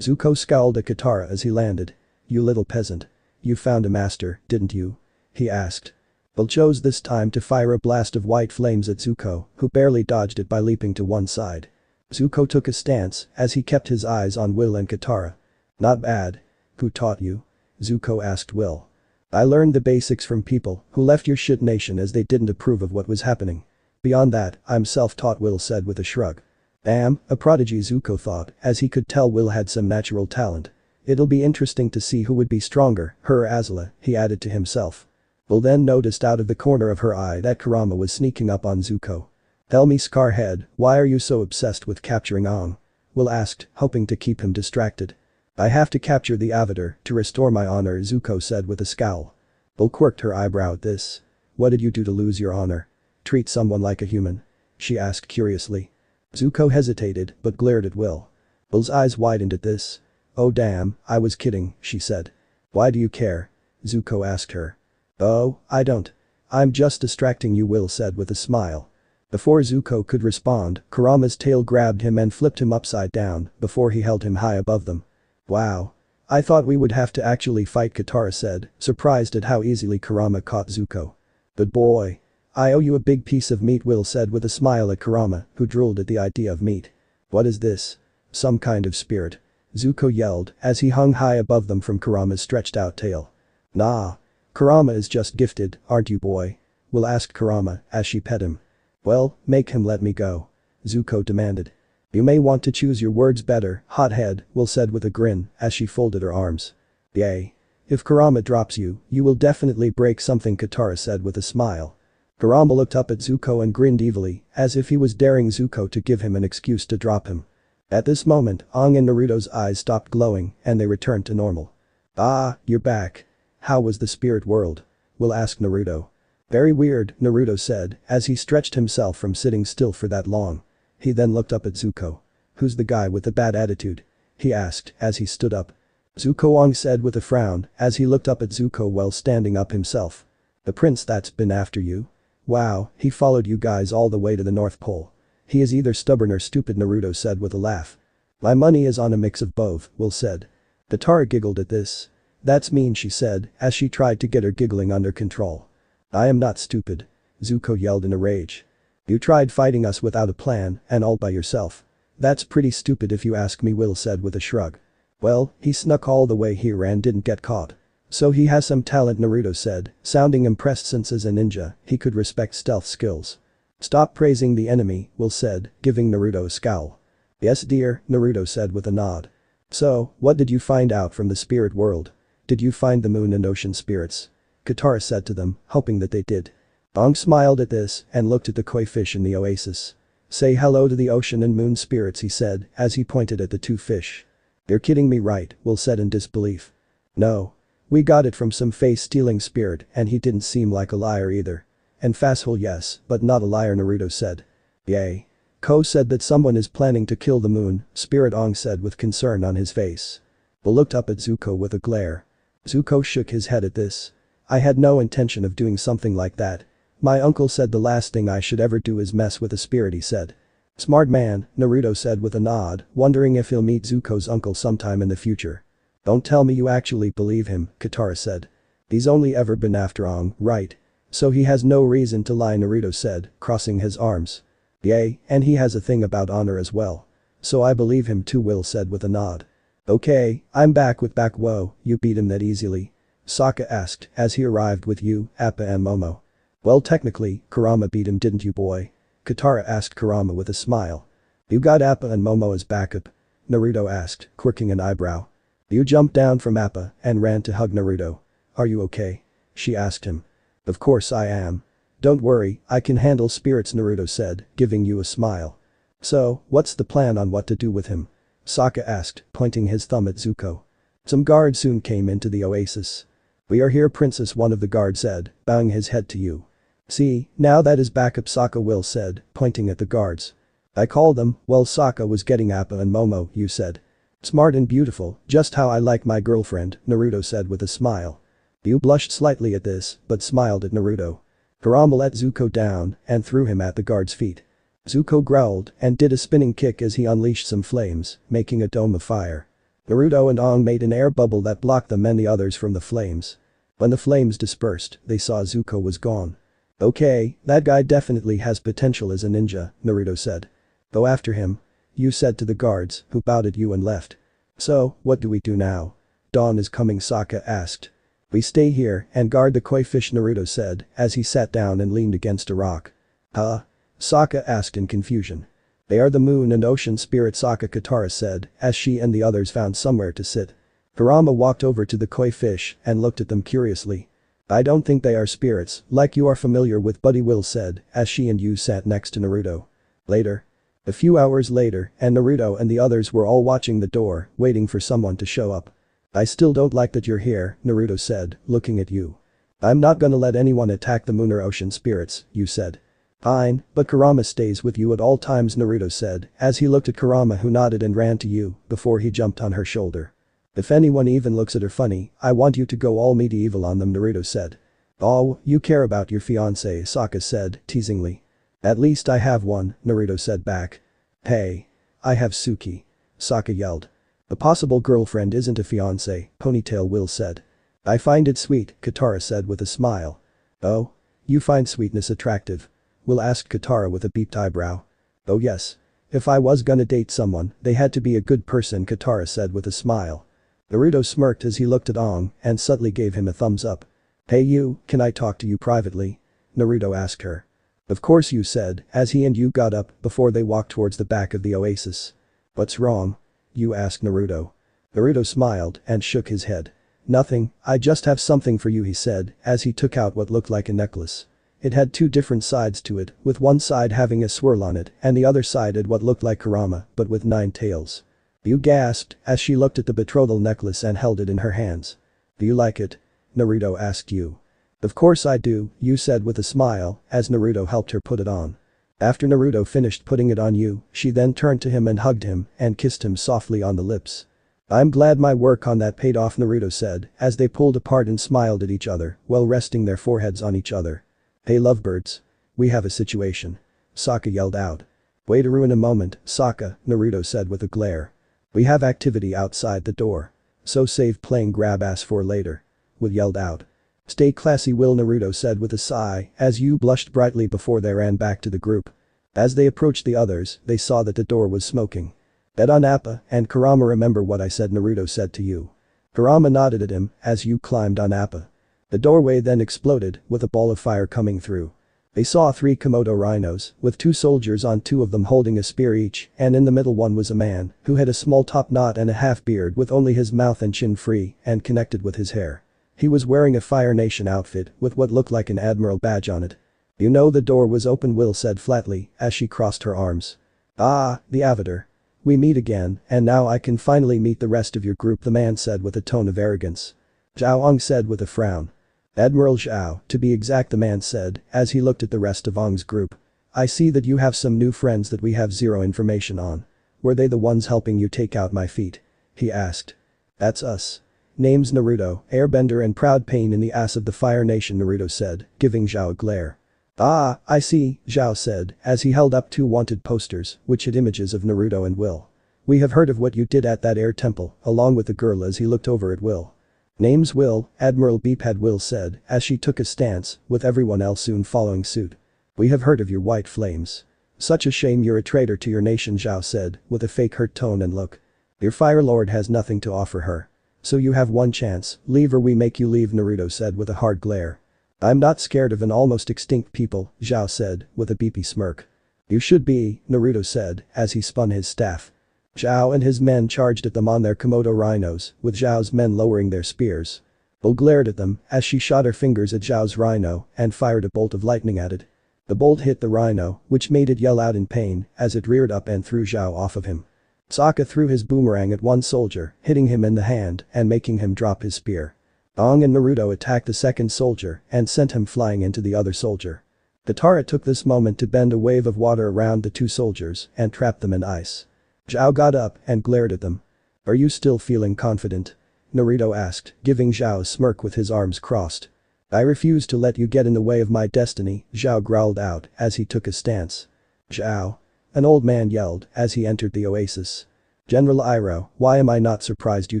Zuko scowled at Katara as he landed. You little peasant. You found a master, didn't you? He asked. Will chose this time to fire a blast of white flames at Zuko, who barely dodged it by leaping to one side. Zuko took a stance as he kept his eyes on Will and Katara. Not bad. Who taught you? Zuko asked Will. I learned the basics from people who left your shit nation as they didn't approve of what was happening. Beyond that, I'm self-taught, Will said with a shrug. Damn, a prodigy, Zuko thought, as he could tell Will had some natural talent. It'll be interesting to see who would be stronger, her or Azula, he added to himself. Will then noticed out of the corner of her eye that Kurama was sneaking up on Zuko. Tell me, Scarhead, why are you so obsessed with capturing Aang? Will asked, hoping to keep him distracted. I have to capture the Avatar to restore my honor, Zuko said with a scowl. Will quirked her eyebrow at this. What did you do to lose your honor? Treat someone like a human? She asked curiously. Zuko hesitated but glared at Will. Will's eyes widened at this. Oh damn, I was kidding, she said. Why do you care? Zuko asked her. Oh, I don't. I'm just distracting you, Will said with a smile. Before Zuko could respond, Kurama's tail grabbed him and flipped him upside down before he held him high above them. Wow. I thought we would have to actually fight, Katara said, surprised at how easily Kurama caught Zuko. Good boy. I owe you a big piece of meat, Will said with a smile at Kurama, who drooled at the idea of meat. What is this? Some kind of spirit. Zuko yelled as he hung high above them from Kurama's stretched out tail. Nah. Kurama is just gifted, aren't you, boy? Will asked Kurama as she pet him. Well, make him let me go. Zuko demanded. You may want to choose your words better, hothead, Will said with a grin as she folded her arms. Yay. If Kurama drops you, you will definitely break something, Katara said with a smile. Kurama looked up at Zuko and grinned evilly, as if he was daring Zuko to give him an excuse to drop him. At this moment, Aang and Naruto's eyes stopped glowing and they returned to normal. Ah, you're back. How was the spirit world? Will asked Naruto. Very weird, Naruto said, as he stretched himself from sitting still for that long. He then looked up at Zuko. Who's the guy with the bad attitude? He asked as he stood up. Zuko, Aang said with a frown as he looked up at Zuko while standing up himself. The prince that's been after you? Wow, he followed you guys all the way to the North Pole. He is either stubborn or stupid, Naruto said with a laugh. My money is on a mix of both, Will said. Katara giggled at this. That's mean, she said, as she tried to get her giggling under control. I am not stupid. Zuko yelled in a rage. You tried fighting us without a plan and all by yourself. That's pretty stupid if you ask me, Will said with a shrug. Well, he snuck all the way here and didn't get caught. So he has some talent, Naruto said, sounding impressed since as a ninja, he could respect stealth skills. Stop praising the enemy, Will said, giving Naruto a scowl. Yes dear, Naruto said with a nod. So, what did you find out from the spirit world? Did you find the moon and ocean spirits? Katara said to them, hoping that they did. Aang smiled at this and looked at the koi fish in the oasis. Say hello to the ocean and moon spirits, he said, as he pointed at the two fish. You're kidding me, right? Will said in disbelief. No. We got it from some face-stealing spirit and he didn't seem like a liar either. And Fasshole, yes, but not a liar, Naruto said. Yay. Ko said that someone is planning to kill the moon, Spirit, Aang said with concern on his face. Will looked up at Zuko with a glare. Zuko shook his head at this. I had no intention of doing something like that. My uncle said the last thing I should ever do is mess with a spirit, he said. Smart man, Naruto said with a nod, wondering if he'll meet Zuko's uncle sometime in the future. Don't tell me you actually believe him, Katara said. He's only ever been after Aang, right? So he has no reason to lie, Naruto said, crossing his arms. Yay, and he has a thing about honor as well. So I believe him too, Will said with a nod. Okay, I'm back with back. Whoa, you beat him that easily? Sokka asked as he arrived with you, Appa and Momo. Well, technically, Kurama beat him, didn't you, boy? Katara asked Kurama with a smile. You got Appa and Momo as backup? Naruto asked, quirking an eyebrow. Yu jumped down from Appa and ran to hug Naruto. "Are you okay?" she asked him. "Of course I am. Don't worry, I can handle spirits," Naruto said, giving Yu a smile. "So, what's the plan on what to do with him?" Sokka asked, pointing his thumb at Zuko. Some guards soon came into the oasis. "We are here, princess," one of the guards said, bowing his head to Yu. "See, now that is backup," Sokka Will said, pointing at the guards. "I called them while Sokka was getting Appa and Momo," Yu said. "Smart and beautiful, just how I like my girlfriend," Naruto said with a smile. Yu blushed slightly at this, but smiled at Naruto. Kurama let Zuko down and threw him at the guard's feet. Zuko growled and did a spinning kick as he unleashed some flames, making a dome of fire. Naruto and Aang made an air bubble that blocked them and the others from the flames. When the flames dispersed, they saw Zuko was gone. "Okay, that guy definitely has potential as a ninja," Naruto said. "Go after him," Yu said to the guards, who bowed at Yu and left. "So, what do we do now?" "Dawn is coming," Sokka asked. "We stay here and guard the koi fish," Naruto said as he sat down and leaned against a rock. "Huh?" Sokka asked in confusion. "They are the moon and ocean spirits," Katara said as she and the others found somewhere to sit. Kurama walked over to the koi fish and looked at them curiously. "I don't think they are spirits like you are familiar with," Buddy Will said as she and Yu sat next to Naruto. Later. A few hours later, and Naruto and the others were all watching the door, waiting for someone to show up. "I still don't like that you're here," Naruto said, looking at Yu. "I'm not gonna let anyone attack the moon or ocean spirits," Yu said. "Fine, but Kurama stays with you at all times," Naruto said as he looked at Kurama, who nodded and ran to Yu before he jumped on her shoulder. "If anyone even looks at her funny, I want you to go all medieval on them," Naruto said. "Oh, you care about your fiancé," Sokka said, teasingly. "At least I have one," Naruto said back. "Hey. I have Suki," Sokka yelled. "A possible girlfriend isn't a fiancé," Ponytail Will said. "I find it sweet," Katara said with a smile. "Oh? You find sweetness attractive?" Will asked Katara with a beaked eyebrow. "Oh yes. If I was gonna date someone, they had to be a good person," Katara said with a smile. Naruto smirked as he looked at Aang and subtly gave him a thumbs up. "Hey you, can I talk to you privately?" Naruto asked her. "Of course," Yu said as he and Yu got up before they walked towards the back of the oasis. "What's wrong?" Yu asked Naruto. Naruto smiled and shook his head. "Nothing, I just have something for you," he said as he took out what looked like a necklace. It had two different sides to it, with one side having a swirl on it and the other side had what looked like Kurama but with 9 tails. Yu gasped as she looked at the betrothal necklace and held it in her hands. "Do you like it?" Naruto asked Yu. "Of course I do," Yu said with a smile as Naruto helped her put it on. After Naruto finished putting it on Yu, she then turned to him and hugged him and kissed him softly on the lips. "I'm glad my work on that paid off," Naruto said as they pulled apart and smiled at each other while resting their foreheads on each other. "Hey lovebirds. We have a situation," Sokka yelled out. "Wait a ruin a moment, Sokka," Naruto said with a glare. "We have activity outside the door. So save playing grab ass for later," Will yelled out. "Stay classy, Will," Naruto said with a sigh as Yu blushed brightly before they ran back to the group. As they approached the others, they saw that the door was smoking. "Bet on Appa and Kurama, remember what I said," Naruto said to Yu. Kurama nodded at him as Yu climbed on Appa. The doorway then exploded with a ball of fire coming through. They saw 3 Komodo rhinos, with 2 soldiers on 2 of them holding a spear each, and in the middle one was a man who had a small top knot and a half beard with only his mouth and chin free and connected with his hair. He was wearing a Fire Nation outfit with what looked like an admiral badge on it. "You know the door was open," Will said flatly as she crossed her arms. "Ah, the Avatar. We meet again, and now I can finally meet the rest of your group," the man said with a tone of arrogance. Zhao Ong said with a frown. "Admiral Zhao, to be exact," the man said as he looked at the rest of Ong's group. "I see that you have some new friends that we have zero information on. Were they the ones helping you take out my feet?" he asked. "That's us. Name's Naruto, Airbender and proud pain in the ass of the Fire Nation," Naruto said, giving Zhao a glare. "Ah, I see," Zhao said as he held up 2 wanted posters which had images of Naruto and Will. "We have heard of what you did at that air temple," along with the girl as he looked over at Will. "Name's Will," Admiral Beephead Will said as she took a stance, with everyone else soon following suit. "We have heard of your white flames. Such a shame you're a traitor to your nation," Zhao said with a fake hurt tone and look. "Your Fire Lord has nothing to offer her. So you have one chance, leave or we make you leave," Naruto said with a hard glare. "I'm not scared of an almost extinct people," Zhao said with a beepy smirk. "You should be," Naruto said as he spun his staff. Zhao and his men charged at them on their Komodo rhinos, with Zhao's men lowering their spears. Bull glared at them as she shot her fingers at Zhao's rhino and fired a bolt of lightning at it. The bolt hit the rhino, which made it yell out in pain as it reared up and threw Zhao off of him. Sokka threw his boomerang at one soldier, hitting him in the hand and making him drop his spear. Aang and Naruto attacked the second soldier and sent him flying into the other soldier. Katara took this moment to bend a wave of water around the two soldiers and trap them in ice. Zhao got up and glared at them. "Are you still feeling confident?" Naruto asked, giving Zhao a smirk with his arms crossed. "I refuse to let you get in the way of my destiny," Zhao growled out as he took a stance. "Zhao!" An old man yelled as he entered the oasis. "General Iroh, why am I not surprised you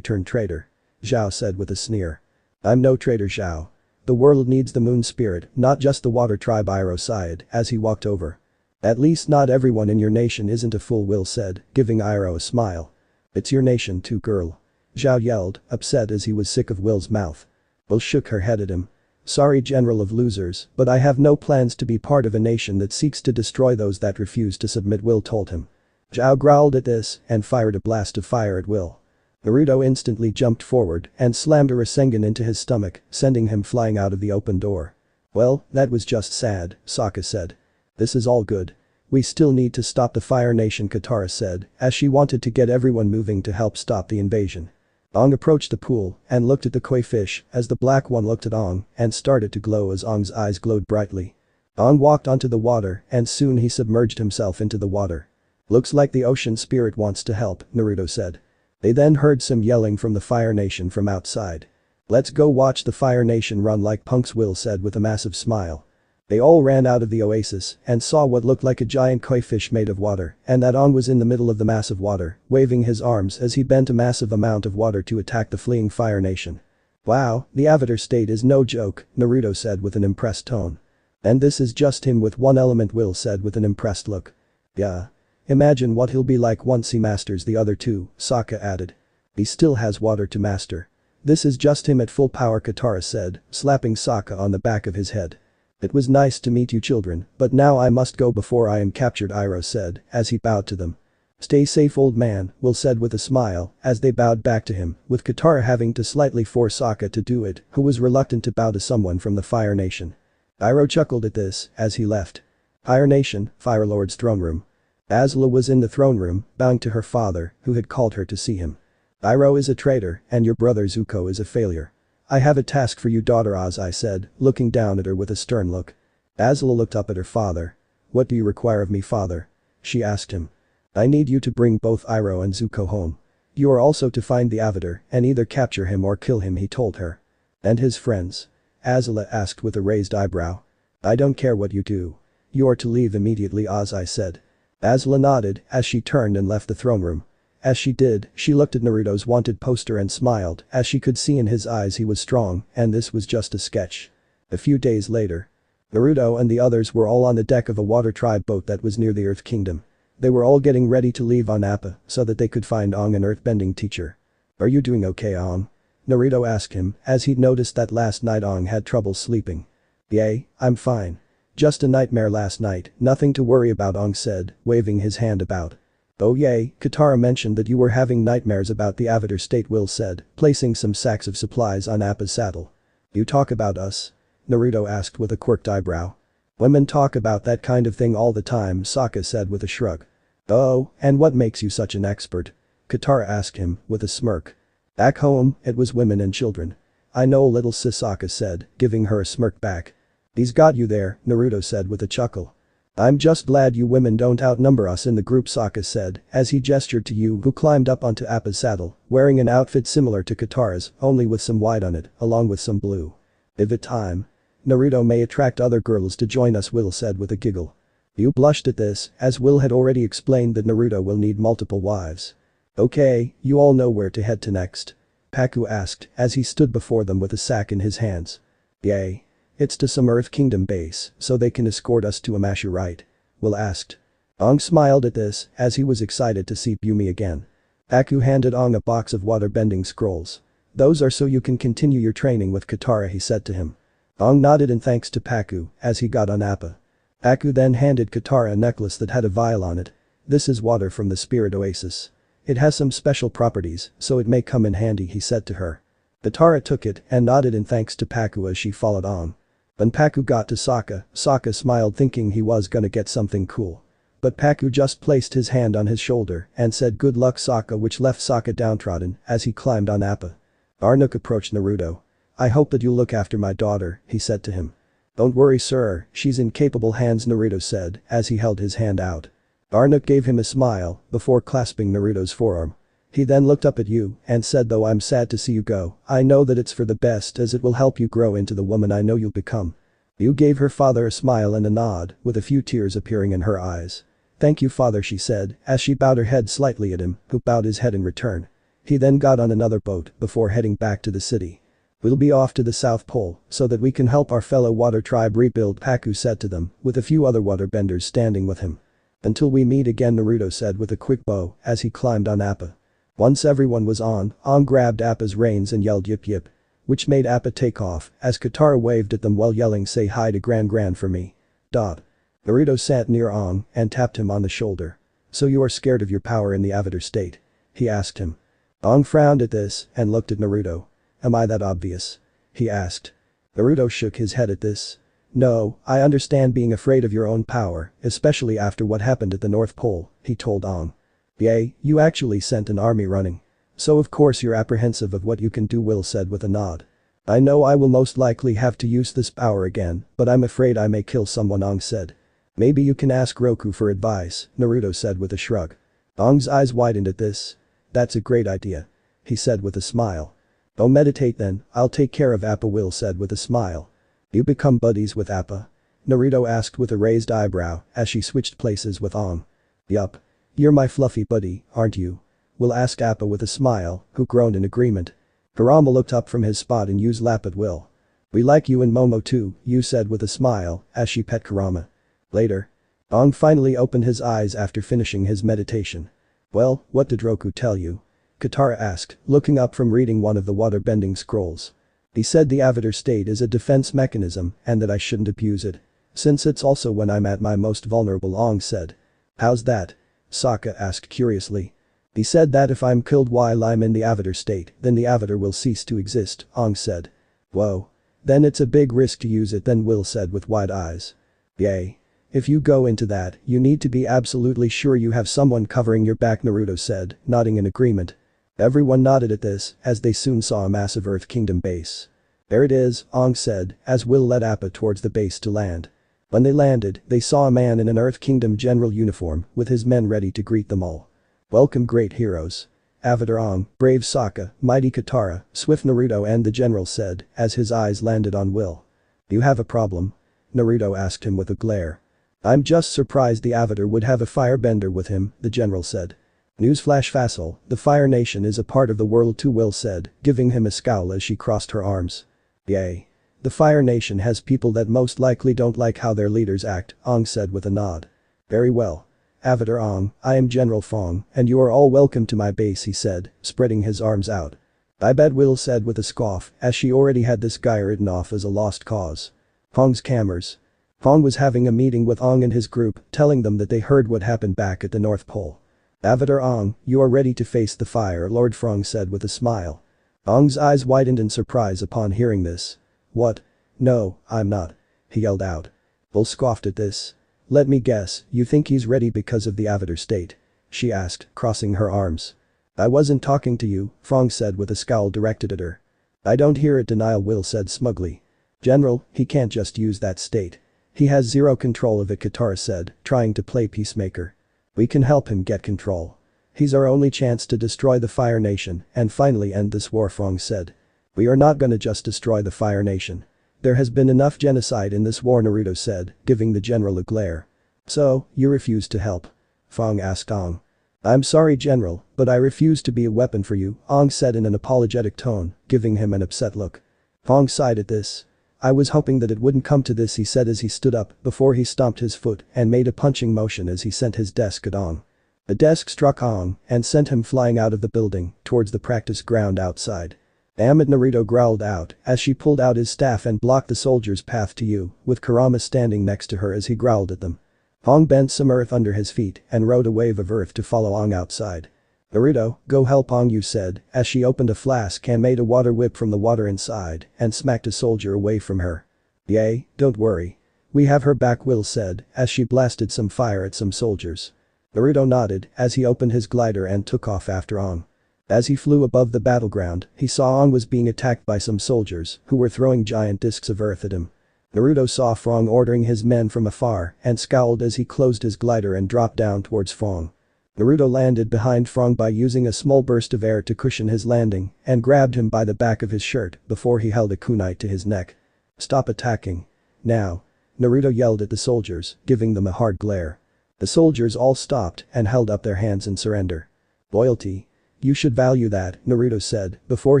turned traitor?" Zhao said with a sneer. "I'm no traitor, Zhao. The world needs the moon spirit, not just the water tribe," Iroh sighed as he walked over. "At least not everyone in your nation isn't a fool," Will said, giving Iroh a smile. "It's your nation too, girl," Zhao yelled, upset as he was sick of Will's mouth. Will shook her head at him. "Sorry, general of losers, but I have no plans to be part of a nation that seeks to destroy those that refuse to submit," Will told him. Zhao growled at this and fired a blast of fire at Will. Naruto instantly jumped forward and slammed a Rasengan into his stomach, sending him flying out of the open door. "Well, that was just sad," Sokka said. "This is all good. We still need to stop the Fire Nation," Katara said, as she wanted to get everyone moving to help stop the invasion. Aang approached the pool and looked at the koi fish as the black one looked at Aang and started to glow as Aang's eyes glowed brightly. Aang walked onto the water and soon he submerged himself into the water. "Looks like the ocean spirit wants to help," Naruto said. They then heard some yelling from the Fire Nation from outside. "Let's go watch the Fire Nation run like punks," Will said with a massive smile. They all ran out of the oasis and saw what looked like a giant koi fish made of water and that Aang was in the middle of the massive water, waving his arms as he bent a massive amount of water to attack the fleeing Fire Nation. "Wow, the Avatar state is no joke," Naruto said with an impressed tone. "And this is just him with one element," Will said with an impressed look. "Yeah. Imagine what he'll be like once he masters the other two," Sokka added. "He still has water to master. This is just him at full power," Katara said, slapping Sokka on the back of his head. "It was nice to meet you children, but now I must go before I am captured," Iroh said as he bowed to them. "Stay safe, old man," Will said with a smile as they bowed back to him, with Katara having to slightly force Sokka to do it, who was reluctant to bow to someone from the Fire Nation. Iroh chuckled at this as he left. Fire Nation, Fire Lord's throne room. Azula was in the throne room, bowing to her father, who had called her to see him. "Iroh is a traitor and your brother Zuko is a failure. I have a task for you, daughter Oz," I said, looking down at her with a stern look. Azula looked up at her father. "What do you require of me, father?" she asked him. "I need you to bring both Iroh and Zuko home. You are also to find the Avatar and either capture him or kill him," he told her. "And his friends?" Azula asked with a raised eyebrow. "I don't care what you do. You are to leave immediately, Oz," I said. Azula nodded as she turned and left the throne room. As she did, she looked at Naruto's wanted poster and smiled as she could see in his eyes he was strong and this was just a sketch. A few days later. Naruto and the others were all on the deck of a water tribe boat that was near the Earth Kingdom. They were all getting ready to leave on Appa so that they could find Aang, an earthbending teacher. "Are you doing okay, Aang?" Naruto asked him as he'd noticed that last night Aang had trouble sleeping. "Yay, I'm fine. Just a nightmare last night, nothing to worry about," Aang said, waving his hand about. "Oh yay, Katara mentioned that you were having nightmares about the Avatar state," Will said, placing some sacks of supplies on Appa's saddle. "You talk about us?" Naruto asked with a quirked eyebrow. "Women talk about that kind of thing all the time," Sokka said with a shrug. "Oh, and what makes you such an expert?" Katara asked him, with a smirk. "Back home, it was women and children. I know, little sis," Sokka said, giving her a smirk back. "He's got you there," Naruto said with a chuckle. "I'm just glad you women don't outnumber us in the group," Sokka said as he gestured to Yu, who climbed up onto Appa's saddle, wearing an outfit similar to Katara's, only with some white on it, along with some blue. "If it time. Naruto may attract other girls to join us," Will said with a giggle. Yu blushed at this, as Will had already explained that Naruto will need multiple wives. "Okay, you all know where to head to next?" Pakku asked as he stood before them with a sack in his hands. "Yay. It's to some Earth Kingdom base, so they can escort us to Amashu, right?" Will asked. Aang smiled at this, as he was excited to see Bumi again. Pakku handed Aang a box of waterbending scrolls. "Those are so you can continue your training with Katara," he said to him. Aang nodded in thanks to Pakku as he got on Appa. Pakku then handed Katara a necklace that had a vial on it. "This is water from the spirit oasis. It has some special properties, so it may come in handy, he said to her. Katara took it and nodded in thanks to Paku as she followed on. When Paku got to Sokka, Sokka smiled thinking he was gonna get something cool. But Paku just placed his hand on his shoulder and said good luck Sokka, which left Sokka downtrodden as he climbed on Appa. Arnuk approached Naruto. I hope that you'll look after my daughter, he said to him. Don't worry sir, she's in capable hands, Naruto said as he held his hand out. Arnuk gave him a smile before clasping Naruto's forearm. He then looked up at you and said, though I'm sad to see you go, I know that it's for the best as it will help you grow into the woman I know you'll become. You gave her father a smile and a nod, with a few tears appearing in her eyes. Thank you father, she said as she bowed her head slightly at him, who bowed his head in return. He then got on another boat before heading back to the city. We'll be off to the South Pole so that we can help our fellow water tribe rebuild, Paku said to them, with a few other waterbenders standing with him. Until we meet again, Naruto said with a quick bow as he climbed on Appa. Once everyone was on, Aang grabbed Appa's reins and yelled yip yip, which made Appa take off as Katara waved at them while yelling say hi to Gran for me. Naruto sat near Aang and tapped him on the shoulder. So you are scared of your power in the Avatar state? He asked him. Aang frowned at this and looked at Naruto. Am I that obvious? He asked. Naruto shook his head at this. No, I understand being afraid of your own power, especially after what happened at the North Pole, he told Aang. Yay, you actually sent an army running. So of course you're apprehensive of what you can do, Will said with a nod. I know I will most likely have to use this power again, but I'm afraid I may kill someone, Aang said. Maybe you can ask Roku for advice, Naruto said with a shrug. Aang's eyes widened at this. That's a great idea. He said with a smile. Don't meditate then, I'll take care of Appa, Will said with a smile. You become buddies with Appa? Naruto asked with a raised eyebrow as she switched places with Aang. Yup. You're my fluffy buddy, aren't you? Will asked Appa with a smile, who groaned in agreement. Kurama looked up from his spot and used lap at Will. We like you and Momo too, you said with a smile as she pet Kurama. Later. Aang finally opened his eyes after finishing his meditation. Well, what did Roku tell you? Katara asked, looking up from reading one of the water-bending scrolls. He said the Avatar state is a defense mechanism and that I shouldn't abuse it. Since it's also when I'm at my most vulnerable, Aang said. How's that? Sokka asked curiously. He said that if I'm killed while I'm in the Avatar state, then the Avatar will cease to exist, Aang said. Whoa. Then it's a big risk to use it then, Will said with wide eyes. Yay. If you go into that, you need to be absolutely sure you have someone covering your back, Naruto said, nodding in agreement. Everyone nodded at this as they soon saw a massive Earth Kingdom base. There it is, Aang said as Will led Appa towards the base to land. When they landed, they saw a man in an Earth Kingdom general uniform with his men ready to greet them all. Welcome great heroes. Avatar Aang, brave Sokka, mighty Katara, swift Naruto and the general said as his eyes landed on Will. You have a problem? Naruto asked him with a glare. I'm just surprised the Avatar would have a firebender with him, the general said. Newsflash vassal, the Fire Nation is a part of the world too, Will said, giving him a scowl as she crossed her arms. Yay. The Fire Nation has people that most likely don't like how their leaders act, Aang said with a nod. Very well. Avatar Aang, I am General Fong, and you are all welcome to my base, he said, spreading his arms out. I bet, Will said with a scoff as she already had this guy written off as a lost cause. Fong's cameras. Fong was having a meeting with Aang and his group, telling them that they heard what happened back at the North Pole. Avatar Aang, you are ready to face the Fire Lord, Fong said with a smile. Aang's eyes widened in surprise upon hearing this. What? No, I'm not. He yelled out. Will scoffed at this. Let me guess, you think he's ready because of the Avatar state? She asked, crossing her arms. I wasn't talking to you, Fong said with a scowl directed at her. I don't hear it, denial, Will said smugly. General, he can't just use that state. He has zero control of it, Katara said, trying to play peacemaker. We can help him get control. He's our only chance to destroy the Fire Nation and finally end this war, Fong said. We are not gonna just destroy the Fire Nation. There has been enough genocide in this war, Naruto said, giving the general a glare. So, you refuse to help? Fong asked Aang. I'm sorry, General, but I refuse to be a weapon for you, Aang said in an apologetic tone, giving him an upset look. Fong sighed at this. I was hoping that it wouldn't come to this, he said as he stood up before he stomped his foot and made a punching motion as he sent his desk at Aang. The desk struck Aang and sent him flying out of the building towards the practice ground outside. Damn it, Naruto growled out as she pulled out his staff and blocked the soldier's path to you, with Kurama standing next to her as he growled at them. Aang bent some earth under his feet and rode a wave of earth to follow Aang outside. "Naruto, go help Ongyu," said, as she opened a flask and made a water whip from the water inside and smacked a soldier away from her. "Yay, don't worry. We have her back," Will said, as she blasted some fire at some soldiers. Naruto nodded as he opened his glider and took off after Ong. As he flew above the battleground, he saw Ong was being attacked by some soldiers who were throwing giant discs of earth at him. Naruto saw Frong ordering his men from afar and scowled as he closed his glider and dropped down towards Frong. Naruto landed behind Frong by using a small burst of air to cushion his landing and grabbed him by the back of his shirt before he held a kunai to his neck. "Stop attacking. Now." Naruto yelled at the soldiers, giving them a hard glare. The soldiers all stopped and held up their hands in surrender. "Loyalty. You should value that," Naruto said before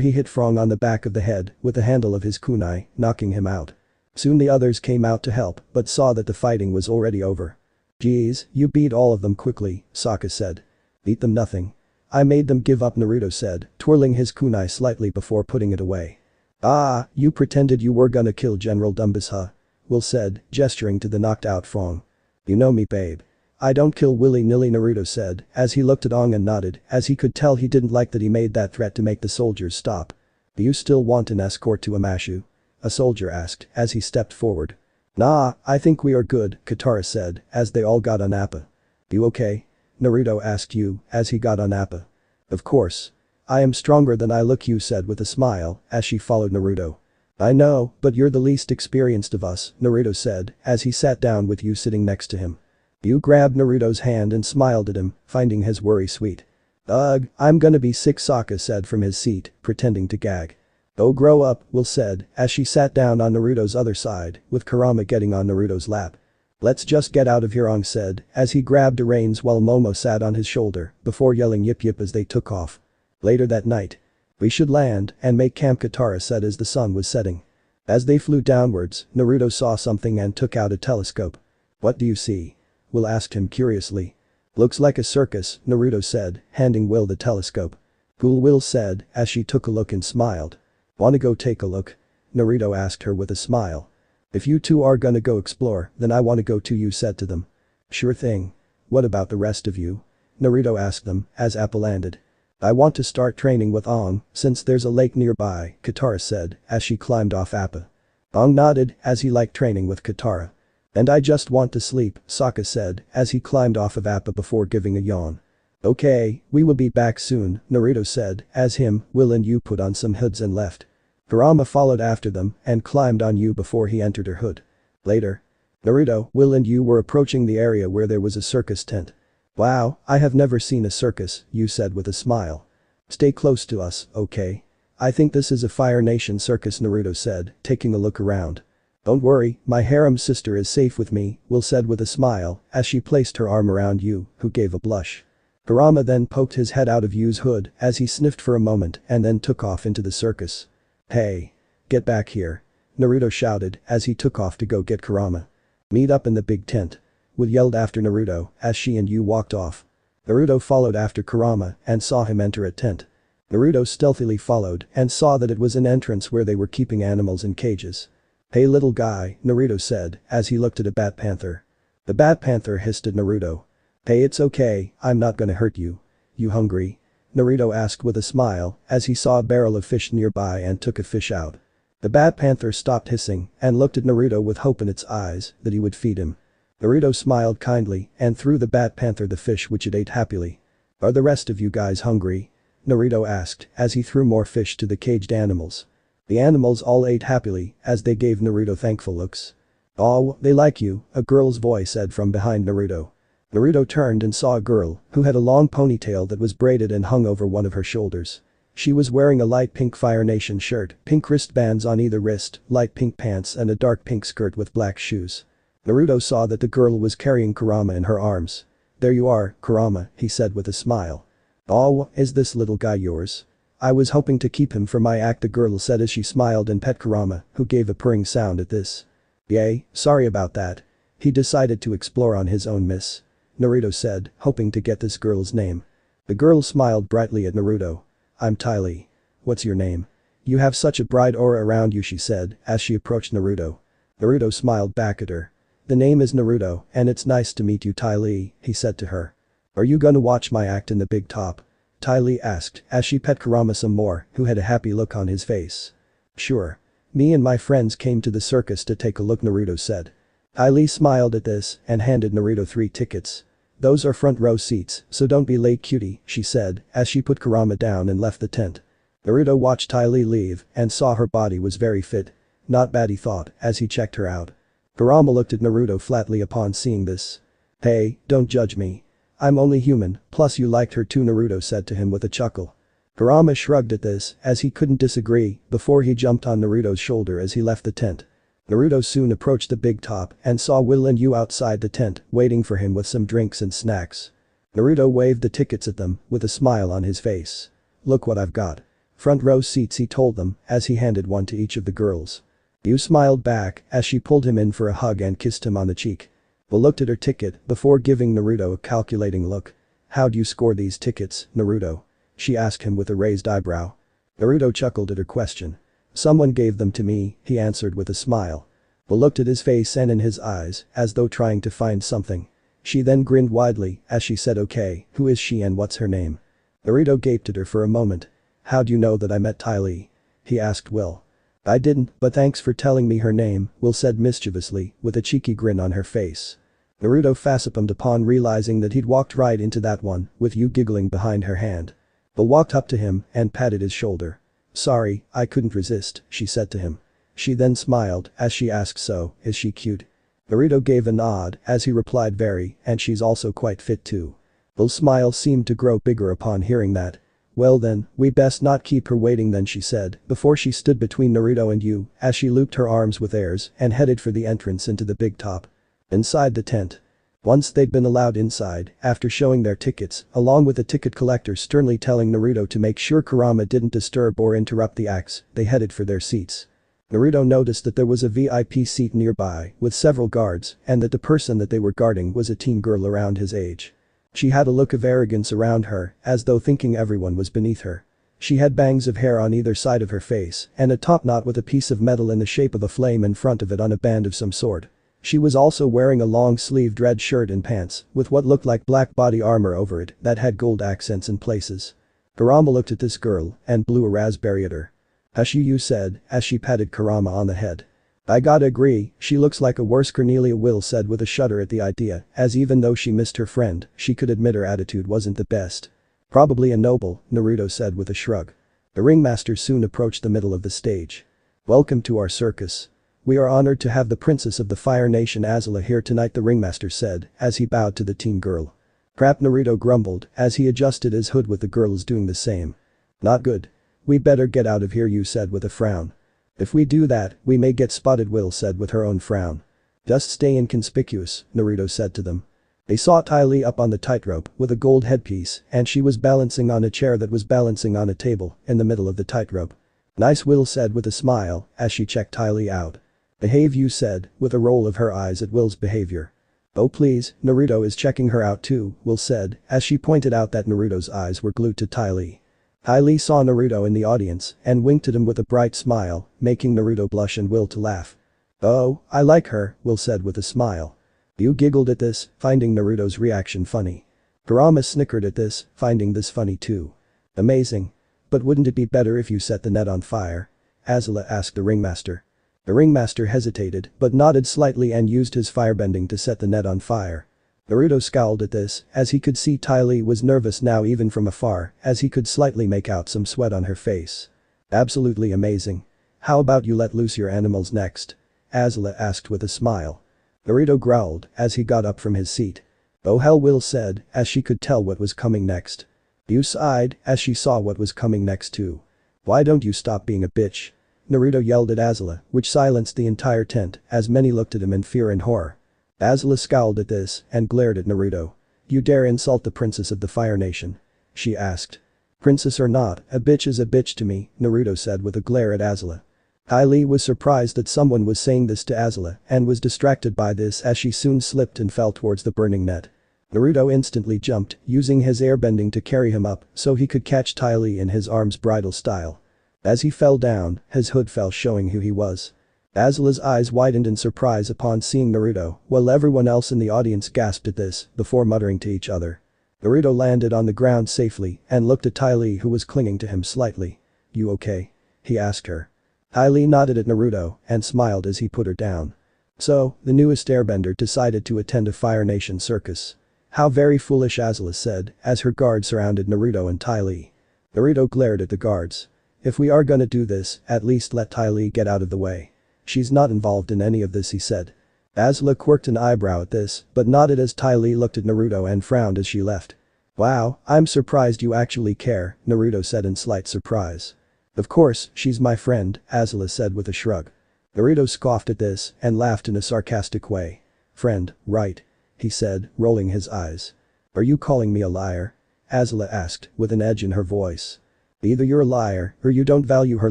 he hit Frong on the back of the head with the handle of his kunai, knocking him out. Soon the others came out to help but saw that the fighting was already over. "Geez, you beat all of them quickly," Sokka said. "Beat them nothing. I made them give up," Naruto said, twirling his kunai slightly before putting it away. "Ah, you pretended you were gonna kill General Dumbus, huh?" Will said, gesturing to the knocked out Frong. "You know me, babe. I don't kill willy-nilly," Naruto said as he looked at Ong and nodded as he could tell he didn't like that he made that threat to make the soldiers stop. "Do you still want an escort to Amashu?" a soldier asked as he stepped forward. "Nah, I think we are good," Katara said as they all got on Appa. "You okay?" Naruto asked Yu as he got on Appa. "Of course. I am stronger than I look," Yu said with a smile as she followed Naruto. "I know, but you're the least experienced of us," Naruto said as he sat down with Yu sitting next to him. Yu grabbed Naruto's hand and smiled at him, finding his worry sweet. "Ugh, I'm gonna be sick," Sokka said from his seat, pretending to gag. "Oh, grow up," Will said as she sat down on Naruto's other side with Kurama getting on Naruto's lap. "Let's just get out of here," Ong said as he grabbed the reins while Momo sat on his shoulder before yelling yip yip as they took off. Later that night. "We should land and make camp," Katara said as the sun was setting. As they flew downwards, Naruto saw something and took out a telescope. "What do you see?" Will asked him curiously. "Looks like a circus," Naruto said, handing Will the telescope. "Cool," Will said as she took a look and smiled. "Wanna go take a look?" Naruto asked her with a smile. "If you two are gonna go explore, then I wanna go too," Yu said to them. "Sure thing. What about the rest of you?" Naruto asked them as Appa landed. "I want to start training with Ong since there's a lake nearby," Katara said as she climbed off Appa. Ong nodded as he liked training with Katara. "And I just want to sleep," Sokka said as he climbed off of Appa before giving a yawn. "Okay, we will be back soon," Naruto said as him, Will and Yu put on some hoods and left. Kurama followed after them and climbed on Yu before he entered her hood. Later. Naruto, Will and Yu were approaching the area where there was a circus tent. "Wow, I have never seen a circus," Yu said with a smile. "Stay close to us, okay? I think this is a Fire Nation circus," Naruto said, taking a look around. "Don't worry, my harem sister is safe with me," Will said with a smile as she placed her arm around Yu, who gave a blush. Kurama then poked his head out of Yu's hood as he sniffed for a moment and then took off into the circus. "Hey! Get back here!" Naruto shouted as he took off to go get Kurama. "Meet up in the big tent." Will yelled after Naruto as she and Yu walked off. Naruto followed after Kurama and saw him enter a tent. Naruto stealthily followed and saw that it was an entrance where they were keeping animals in cages. "Hey little guy," Naruto said as he looked at a bat panther. The bat panther hissed at Naruto. "Hey, it's okay, I'm not gonna hurt you. You hungry?" Naruto asked with a smile as he saw a barrel of fish nearby and took a fish out. The bat panther stopped hissing and looked at Naruto with hope in its eyes that he would feed him. Naruto smiled kindly and threw the bat panther the fish which it ate happily. "Are the rest of you guys hungry?" Naruto asked as he threw more fish to the caged animals. The animals all ate happily as they gave Naruto thankful looks. "Oh, they like you," a girl's voice said from behind Naruto. Naruto turned and saw a girl who had a long ponytail that was braided and hung over one of her shoulders. She was wearing a light pink Fire Nation shirt, pink wristbands on either wrist, light pink pants and a dark pink skirt with black shoes. Naruto saw that the girl was carrying Kurama in her arms. "There you are, Kurama," he said with a smile. "Oh, is this little guy yours? I was hoping to keep him for my act," the girl said as she smiled and pet Kurama, who gave a purring sound at this. "Yay, sorry about that. He decided to explore on his own, miss," Naruto said, hoping to get this girl's name. The girl smiled brightly at Naruto. "I'm Ty Lee. What's your name? You have such a bright aura around you," she said as she approached Naruto. Naruto smiled back at her. "The name is Naruto and it's nice to meet you, Ty Lee," he said to her. "Are you gonna watch my act in the big top?" Ty Lee asked as she pet Kurama some more, who had a happy look on his face. Sure. Me and my friends came to the circus to take a look, Naruto said. Ty Lee smiled at this and handed Naruto 3 tickets. Those are front row seats, so don't be late, cutie, she said as she put Kurama down and left the tent. Naruto watched Ty Lee leave and saw her body was very fit. Not bad, he thought as he checked her out. Kurama looked at Naruto flatly upon seeing this. Hey, don't judge me. I'm only human, plus you liked her too, Naruto said to him with a chuckle. Kurama shrugged at this as he couldn't disagree before he jumped on Naruto's shoulder as he left the tent. Naruto soon approached the big top and saw Will and Yu outside the tent waiting for him with some drinks and snacks. Naruto waved the tickets at them with a smile on his face. Look what I've got. Front row seats, he told them as he handed one to each of the girls. Yu smiled back as she pulled him in for a hug and kissed him on the cheek. Will looked at her ticket before giving Naruto a calculating look. How'd you score these tickets, Naruto? She asked him with a raised eyebrow. Naruto chuckled at her question. Someone gave them to me, he answered with a smile. Will looked at his face and in his eyes as though trying to find something. She then grinned widely as she said, okay, who is she and what's her name? Naruto gaped at her for a moment. How'd you know that I met Ty Lee? He asked Will. I didn't, but thanks for telling me her name, Will said mischievously with a cheeky grin on her face. Naruto facepalmed upon realizing that he'd walked right into that one, with Yu giggling behind her hand. Will walked up to him and patted his shoulder. Sorry, I couldn't resist, she said to him. She then smiled as she asked, so, is she cute? Naruto gave a nod as he replied, very, and she's also quite fit too. Will's smile seemed to grow bigger upon hearing that. Well then, we best not keep her waiting then, she said before she stood between Naruto and Yu as she looped her arms with airs and headed for the entrance into the big top. Inside the tent. Once they'd been allowed inside, after showing their tickets, along with the ticket collector sternly telling Naruto to make sure Kurama didn't disturb or interrupt the acts, they headed for their seats. Naruto noticed that there was a VIP seat nearby with several guards and that the person that they were guarding was a teen girl around his age. She had a look of arrogance around her, as though thinking everyone was beneath her. She had bangs of hair on either side of her face and a top knot with a piece of metal in the shape of a flame in front of it on a band of some sort. She was also wearing a long-sleeved red shirt and pants with what looked like black body armor over it that had gold accents in places. Kurama looked at this girl and blew a raspberry at her. Hush, Yu said as she patted Kurama on the head. I gotta agree, she looks like a worse Cornelia, Will said with a shudder at the idea, as even though she missed her friend, she could admit her attitude wasn't the best. Probably a noble, Naruto said with a shrug. The ringmaster soon approached the middle of the stage. Welcome to our circus. We are honored to have the princess of the Fire Nation Azula here tonight, the ringmaster said as he bowed to the teen girl. Crap, Naruto grumbled as he adjusted his hood with the girls doing the same. Not good. We better get out of here, Yu said with a frown. If we do that, we may get spotted, Will said with her own frown. Just stay inconspicuous, Naruto said to them. They saw Ty Lee up on the tightrope with a gold headpiece and she was balancing on a chair that was balancing on a table in the middle of the tightrope. Nice, Will said with a smile as she checked Ty Lee out. Behave, Yu said with a roll of her eyes at Will's behavior. Oh please, Naruto is checking her out too, Will said as she pointed out that Naruto's eyes were glued to Ty Lee. Ty Lee saw Naruto in the audience and winked at him with a bright smile, making Naruto blush and Will to laugh. Oh, I like her, Will said with a smile. Yu giggled at this, finding Naruto's reaction funny. Kurama snickered at this, finding this funny too. Amazing. But wouldn't it be better if you set the net on fire? Azula asked the ringmaster. The ringmaster hesitated but nodded slightly and used his firebending to set the net on fire. Naruto scowled at this as he could see Ty Lee was nervous now even from afar as he could slightly make out some sweat on her face. Absolutely amazing. How about you let loose your animals next? Azula asked with a smile. Naruto growled as he got up from his seat. Oh hell, Will said as she could tell what was coming next. Yu sighed as she saw what was coming next too. Why don't you stop being a bitch? Naruto yelled at Azula, which silenced the entire tent as many looked at him in fear and horror. Azula scowled at this and glared at Naruto. You dare insult the princess of the Fire Nation? She asked. Princess or not, a bitch is a bitch to me, Naruto said with a glare at Azula. Ty Lee was surprised that someone was saying this to Azula and was distracted by this as she soon slipped and fell towards the burning net. Naruto instantly jumped, using his airbending to carry him up so he could catch Ty Lee in his arms bridal style. As he fell down, his hood fell showing who he was. Azula's eyes widened in surprise upon seeing Naruto, while everyone else in the audience gasped at this before muttering to each other. Naruto landed on the ground safely and looked at Ty Lee, who was clinging to him slightly. "You okay?" he asked her. Ty Lee nodded at Naruto and smiled as he put her down. So, the newest airbender decided to attend a Fire Nation circus. "How very foolish," Azula said as her guards surrounded Naruto and Ty Lee. Naruto glared at the guards. "If we are gonna do this, at least let Ty Lee get out of the way. She's not involved in any of this," he said. Azula quirked an eyebrow at this, but nodded as Ty Lee looked at Naruto and frowned as she left. "Wow, I'm surprised you actually care," Naruto said in slight surprise. "Of course, she's my friend," Azula said with a shrug. Naruto scoffed at this and laughed in a sarcastic way. "Friend, right?" he said, rolling his eyes. "Are you calling me a liar?" Azula asked, with an edge in her voice. "Either you're a liar or you don't value her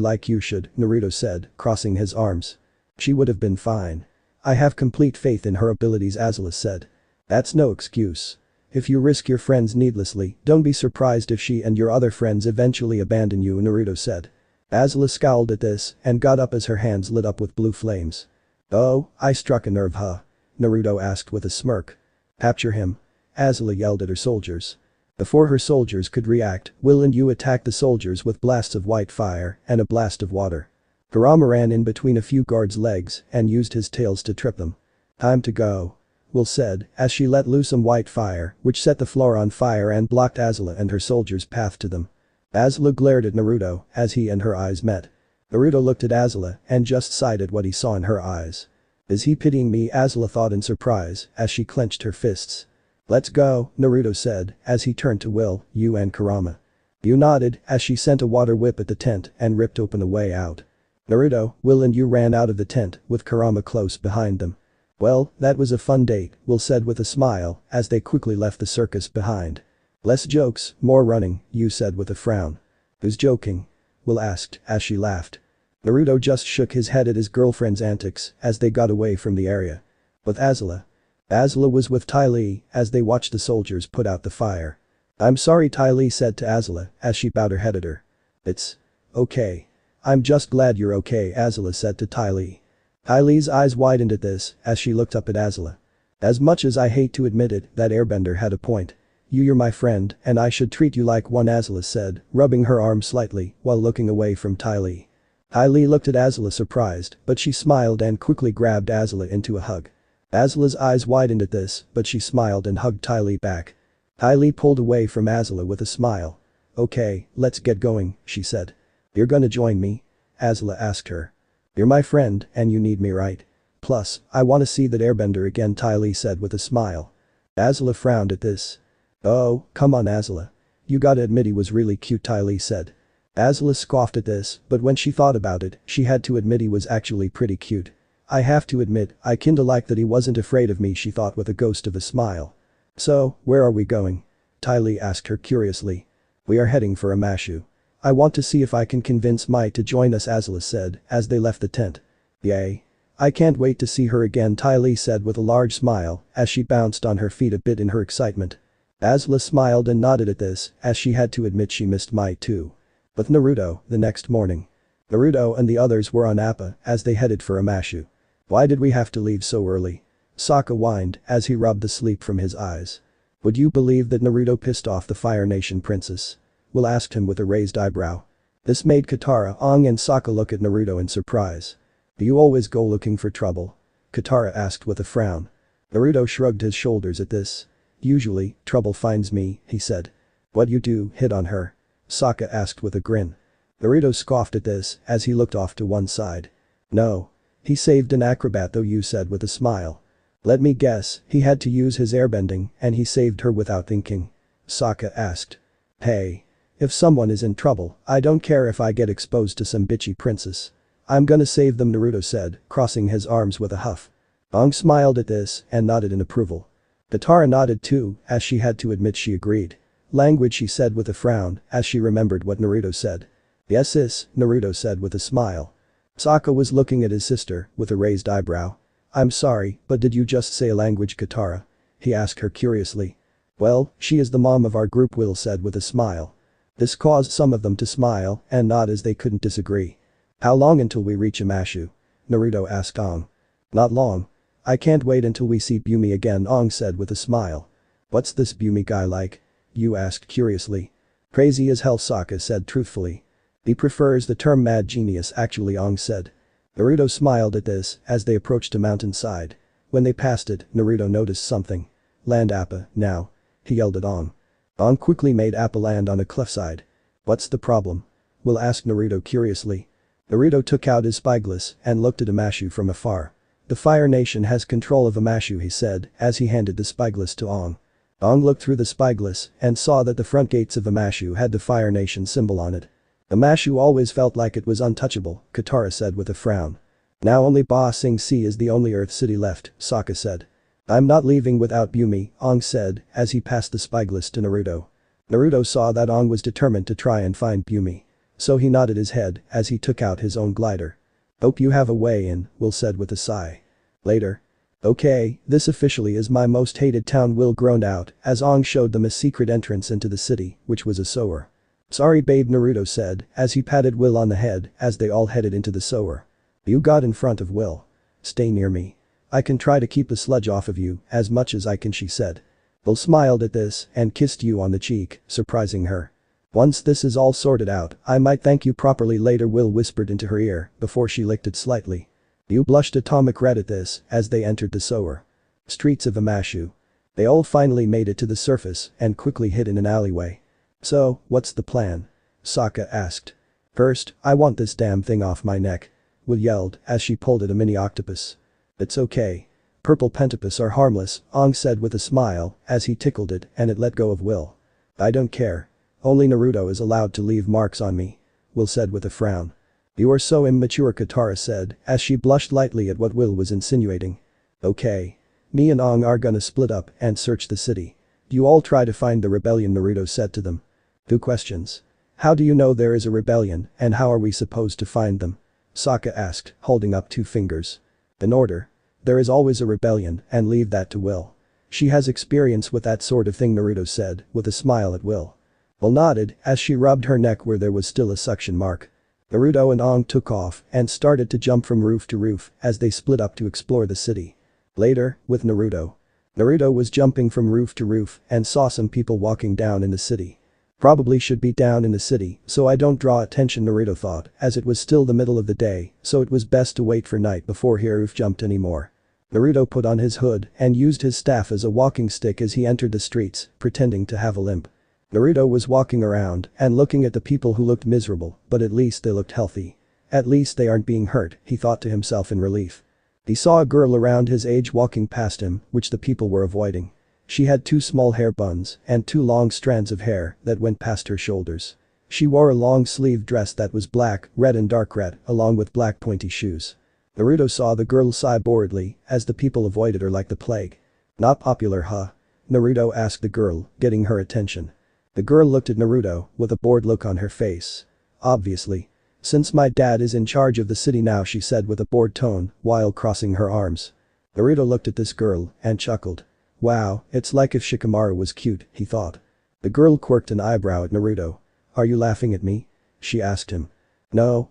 like you should," Naruto said, crossing his arms. "She would have been fine. I have complete faith in her abilities," Azula said. "That's no excuse. If you risk your friends needlessly, don't be surprised if she and your other friends eventually abandon you," Naruto said. Azula scowled at this and got up as her hands lit up with blue flames. "Oh, I struck a nerve, huh?" Naruto asked with a smirk. "Capture him!" Azula yelled at her soldiers. Before her soldiers could react, Will and Yu attacked the soldiers with blasts of white fire and a blast of water. Kurama ran in between a few guards' legs and used his tails to trip them. "Time to go," Will said as she let loose some white fire which set the floor on fire and blocked Azula and her soldiers' path to them. Azula glared at Naruto as he and her eyes met. Naruto looked at Azula and just sighed at what he saw in her eyes. "Is he pitying me?" Azula thought in surprise as she clenched her fists. "Let's go," Naruto said as he turned to Will, Yu and Kurama. Yu nodded as she sent a water whip at the tent and ripped open a way out. Naruto, Will and Yu ran out of the tent with Kurama close behind them. "Well, that was a fun date," Will said with a smile as they quickly left the circus behind. "Less jokes, more running," Yu said with a frown. "Who's joking?" Will asked as she laughed. Naruto just shook his head at his girlfriend's antics as they got away from the area. With Azula. Azula was with Ty Lee as they watched the soldiers put out the fire. "I'm sorry," Ty Lee said to Azula as she bowed her head at her. "It's okay. I'm just glad you're okay," Azula said to Ty Lee. Ty Lee's eyes widened at this as she looked up at Azula. "As much as I hate to admit it, that airbender had a point. You're my friend and I should treat you like one," Azula said, rubbing her arm slightly while looking away from Ty Lee. Ty Lee looked at Azula surprised, but she smiled and quickly grabbed Azula into a hug. Azula's eyes widened at this, but she smiled and hugged Ty Lee back. Ty Lee pulled away from Azula with a smile. "Okay, let's get going," she said. "You're gonna join me?" Azula asked her. "You're my friend and you need me, right? Plus, I wanna see that airbender again," Ty Lee said with a smile. Azula frowned at this. "Oh, come on, Azula. You gotta admit he was really cute," Ty Lee said. Azula scoffed at this, but when she thought about it, she had to admit he was actually pretty cute. "I have to admit, I kinda like that he wasn't afraid of me," she thought with a ghost of a smile. "So, where are we going?" Ty Lee asked her curiously. "We are heading for Amashu. I want to see if I can convince Mai to join us," Azula said as they left the tent. "Yay. I can't wait to see her again," Ty Lee said with a large smile as she bounced on her feet a bit in her excitement. Azula smiled and nodded at this as she had to admit she missed Mai too. With Naruto, the next morning. Naruto and the others were on Appa as they headed for Amashu. "Why did we have to leave so early?" Sokka whined as he rubbed the sleep from his eyes. "Would you believe that Naruto pissed off the Fire Nation princess?" Will asked him with a raised eyebrow. This made Katara, Aang and Sokka look at Naruto in surprise. "Do you always go looking for trouble?" Katara asked with a frown. Naruto shrugged his shoulders at this. "Usually, trouble finds me," he said. "What you do, hit on her?" Sokka asked with a grin. Naruto scoffed at this as he looked off to one side. "No. He saved an acrobat though," Yu said with a smile. "Let me guess, he had to use his airbending and he saved her without thinking?" Sokka asked. "Hey. If someone is in trouble, I don't care if I get exposed to some bitchy princess. I'm gonna save them," Naruto said, crossing his arms with a huff. Aang smiled at this and nodded in approval. Katara nodded too, as she had to admit she agreed. "Language," she said with a frown as she remembered what Naruto said. "Yes sis," Naruto said with a smile. Sokka was looking at his sister with a raised eyebrow. "I'm sorry, but did you just say language, Katara?" he asked her curiously. "Well, she is the mom of our group," Will said with a smile. This caused some of them to smile and nod as they couldn't disagree. "How long until we reach Amashu?" Naruto asked Aang. "Not long. I can't wait until we see Bumi again," Aang said with a smile. "What's this Bumi guy like?" Yu asked curiously. Crazy as hell, Sokka said truthfully. He prefers the term mad genius actually, Ong said. Naruto smiled at this as they approached a mountainside. When they passed it, Naruto noticed something. Land Appa, now. He yelled at Ong. Ong quickly made Appa land on a cliffside. What's the problem? Will asked Naruto curiously. Naruto took out his spyglass and looked at Amashu from afar. The Fire Nation has control of Amashu, he said as he handed the spyglass to Ong. Ong looked through the spyglass and saw that the front gates of Amashu had the Fire Nation symbol on it. Amashu always felt like it was untouchable, Katara said with a frown. Now only Ba Sing Se is the only Earth city left, Sokka said. I'm not leaving without Bumi, Ong said as he passed the spyglass to Naruto. Naruto saw that Ong was determined to try and find Bumi. So he nodded his head as he took out his own glider. Hope you have a way in, Will said with a sigh. Later. Okay, this officially is my most hated town, Will groaned out as Ong showed them a secret entrance into the city, which was a sewer. Sorry babe, Naruto said as he patted Will on the head as they all headed into the sewer. You got in front of Will. Stay near me. I can try to keep the sludge off of you as much as I can, she said. Will smiled at this and kissed Yu on the cheek, surprising her. Once this is all sorted out, I might thank you properly later, Will whispered into her ear before she licked it slightly. Yu blushed atomic red at this as they entered the sewer. Streets of Amashu. They all finally made it to the surface and quickly hid in an alleyway. So, what's the plan? Sokka asked. First, I want this damn thing off my neck. Will yelled as she pulled at a mini octopus. It's okay. Purple pentapus are harmless, Ong said with a smile as he tickled it and it let go of Will. I don't care. Only Naruto is allowed to leave marks on me. Will said with a frown. You are so immature, Katara said as she blushed lightly at what Will was insinuating. Okay. Me and Ong are gonna split up and search the city. You all try to find the rebellion, Naruto said to them. 2 questions. How do you know there is a rebellion and how are we supposed to find them? Sokka asked, holding up 2 fingers. In order. There is always a rebellion and leave that to Will. She has experience with that sort of thing, Naruto said with a smile at Will. Will nodded as she rubbed her neck where there was still a suction mark. Naruto and Ong took off and started to jump from roof to roof as they split up to explore the city. Later, with Naruto. Naruto was jumping from roof to roof and saw some people walking down in the city. Probably should be down in the city so I don't draw attention, Naruto thought as it was still the middle of the day so it was best to wait for night before he roof jumped anymore. Naruto put on his hood and used his staff as a walking stick as he entered the streets, pretending to have a limp. Naruto was walking around and looking at the people who looked miserable, but at least they looked healthy. At least they aren't being hurt, he thought to himself in relief. He saw a girl around his age walking past him, which the people were avoiding. She had 2 small hair buns and 2 long strands of hair that went past her shoulders. She wore a long-sleeved dress that was black, red and dark red, along with black pointy shoes. Naruto saw the girl sigh boredly as the people avoided her like the plague. Not popular, huh? Naruto asked the girl, getting her attention. The girl looked at Naruto with a bored look on her face. Obviously. Since my dad is in charge of the city now, she said with a bored tone while crossing her arms. Naruto looked at this girl and chuckled. Wow, it's like if Shikamaru was cute, he thought. The girl quirked an eyebrow at Naruto. Are you laughing at me? She asked him. No.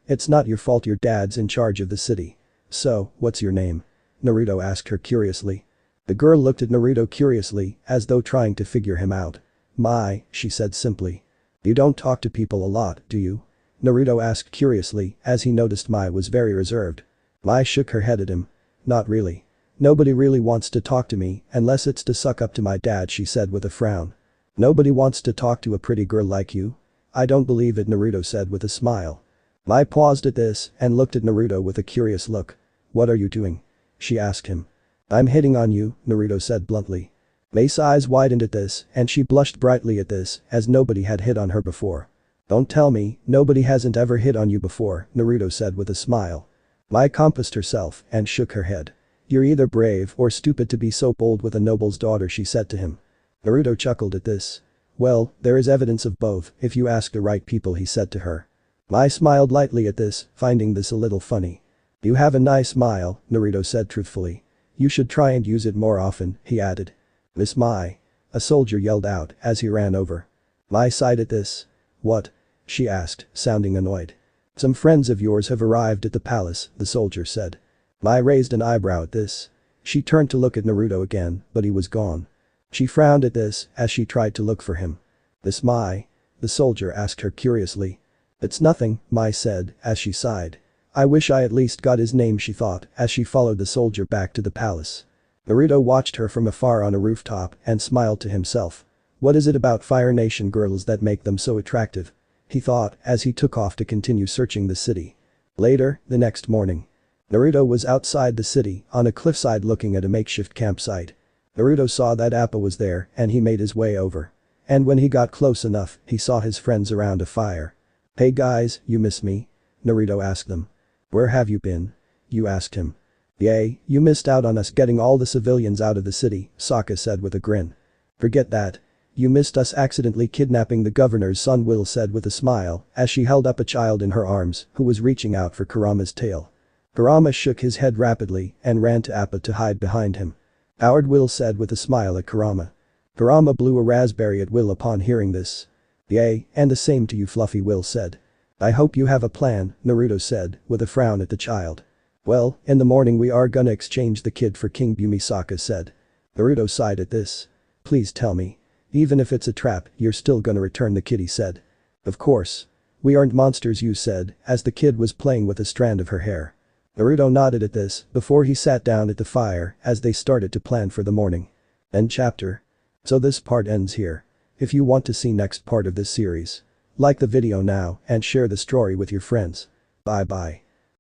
It's not your fault, your dad's in charge of the city. So, what's your name? Naruto asked her curiously. The girl looked at Naruto curiously as though trying to figure him out. Mai, she said simply. You don't talk to people a lot, do you? Naruto asked curiously as he noticed Mai was very reserved. Mai shook her head at him. Not really. Nobody really wants to talk to me unless it's to suck up to my dad, she said with a frown. Nobody wants to talk to a pretty girl like you? I don't believe it, Naruto said with a smile. Mai paused at this and looked at Naruto with a curious look. What are you doing? She asked him. I'm hitting on you, Naruto said bluntly. Mai's eyes widened at this and she blushed brightly at this as nobody had hit on her before. Don't tell me, nobody hasn't ever hit on you before, Naruto said with a smile. Mai compassed herself and shook her head. You're either brave or stupid to be so bold with a noble's daughter, she said to him. Naruto chuckled at this. Well, there is evidence of both if you ask the right people, he said to her. Mai smiled lightly at this, finding this a little funny. You have a nice smile, Naruto said truthfully. You should try and use it more often, he added. Miss Mai. A soldier yelled out as he ran over. Mai sighed at this. What? She asked, sounding annoyed. Some friends of yours have arrived at the palace, the soldier said. Mai raised an eyebrow at this. She turned to look at Naruto again, but he was gone. She frowned at this as she tried to look for him. "This Mai?" the soldier asked her curiously. "It's nothing," Mai said as she sighed. "I wish I at least got his name," she thought as she followed the soldier back to the palace. Naruto watched her from afar on a rooftop and smiled to himself. What is it about Fire Nation girls that make them so attractive? He thought as he took off to continue searching the city. Later, the next morning. Naruto was outside the city on a cliffside looking at a makeshift campsite. Naruto saw that Appa was there and he made his way over. And when he got close enough, he saw his friends around a fire. "Hey guys, you miss me?" Naruto asked them. "Where have you been?" Yu asked him. "Yay, you missed out on us getting all the civilians out of the city," Sokka said with a grin. "Forget that. You missed us accidentally kidnapping the governor's son," Will said with a smile as she held up a child in her arms who was reaching out for Kurama's tail. Kurama shook his head rapidly and ran to Appa to hide behind him. "Coward," Will said with a smile at Kurama. Kurama blew a raspberry at Will upon hearing this. "Yay, and the same to you, Fluffy," Will said. "I hope you have a plan," Naruto said with a frown at the child. "Well, in the morning we are gonna exchange the kid for King Bumi," Sokka said. Naruto sighed at this. "Please tell me. Even if it's a trap, you're still gonna return the kid," he said. "Of course. We aren't monsters," Yu said as the kid was playing with a strand of her hair. Naruto nodded at this before he sat down at the fire as they started to plan for the morning. End chapter. So this part ends here. If you want to see next part of this series, like the video now and share the story with your friends. Bye bye.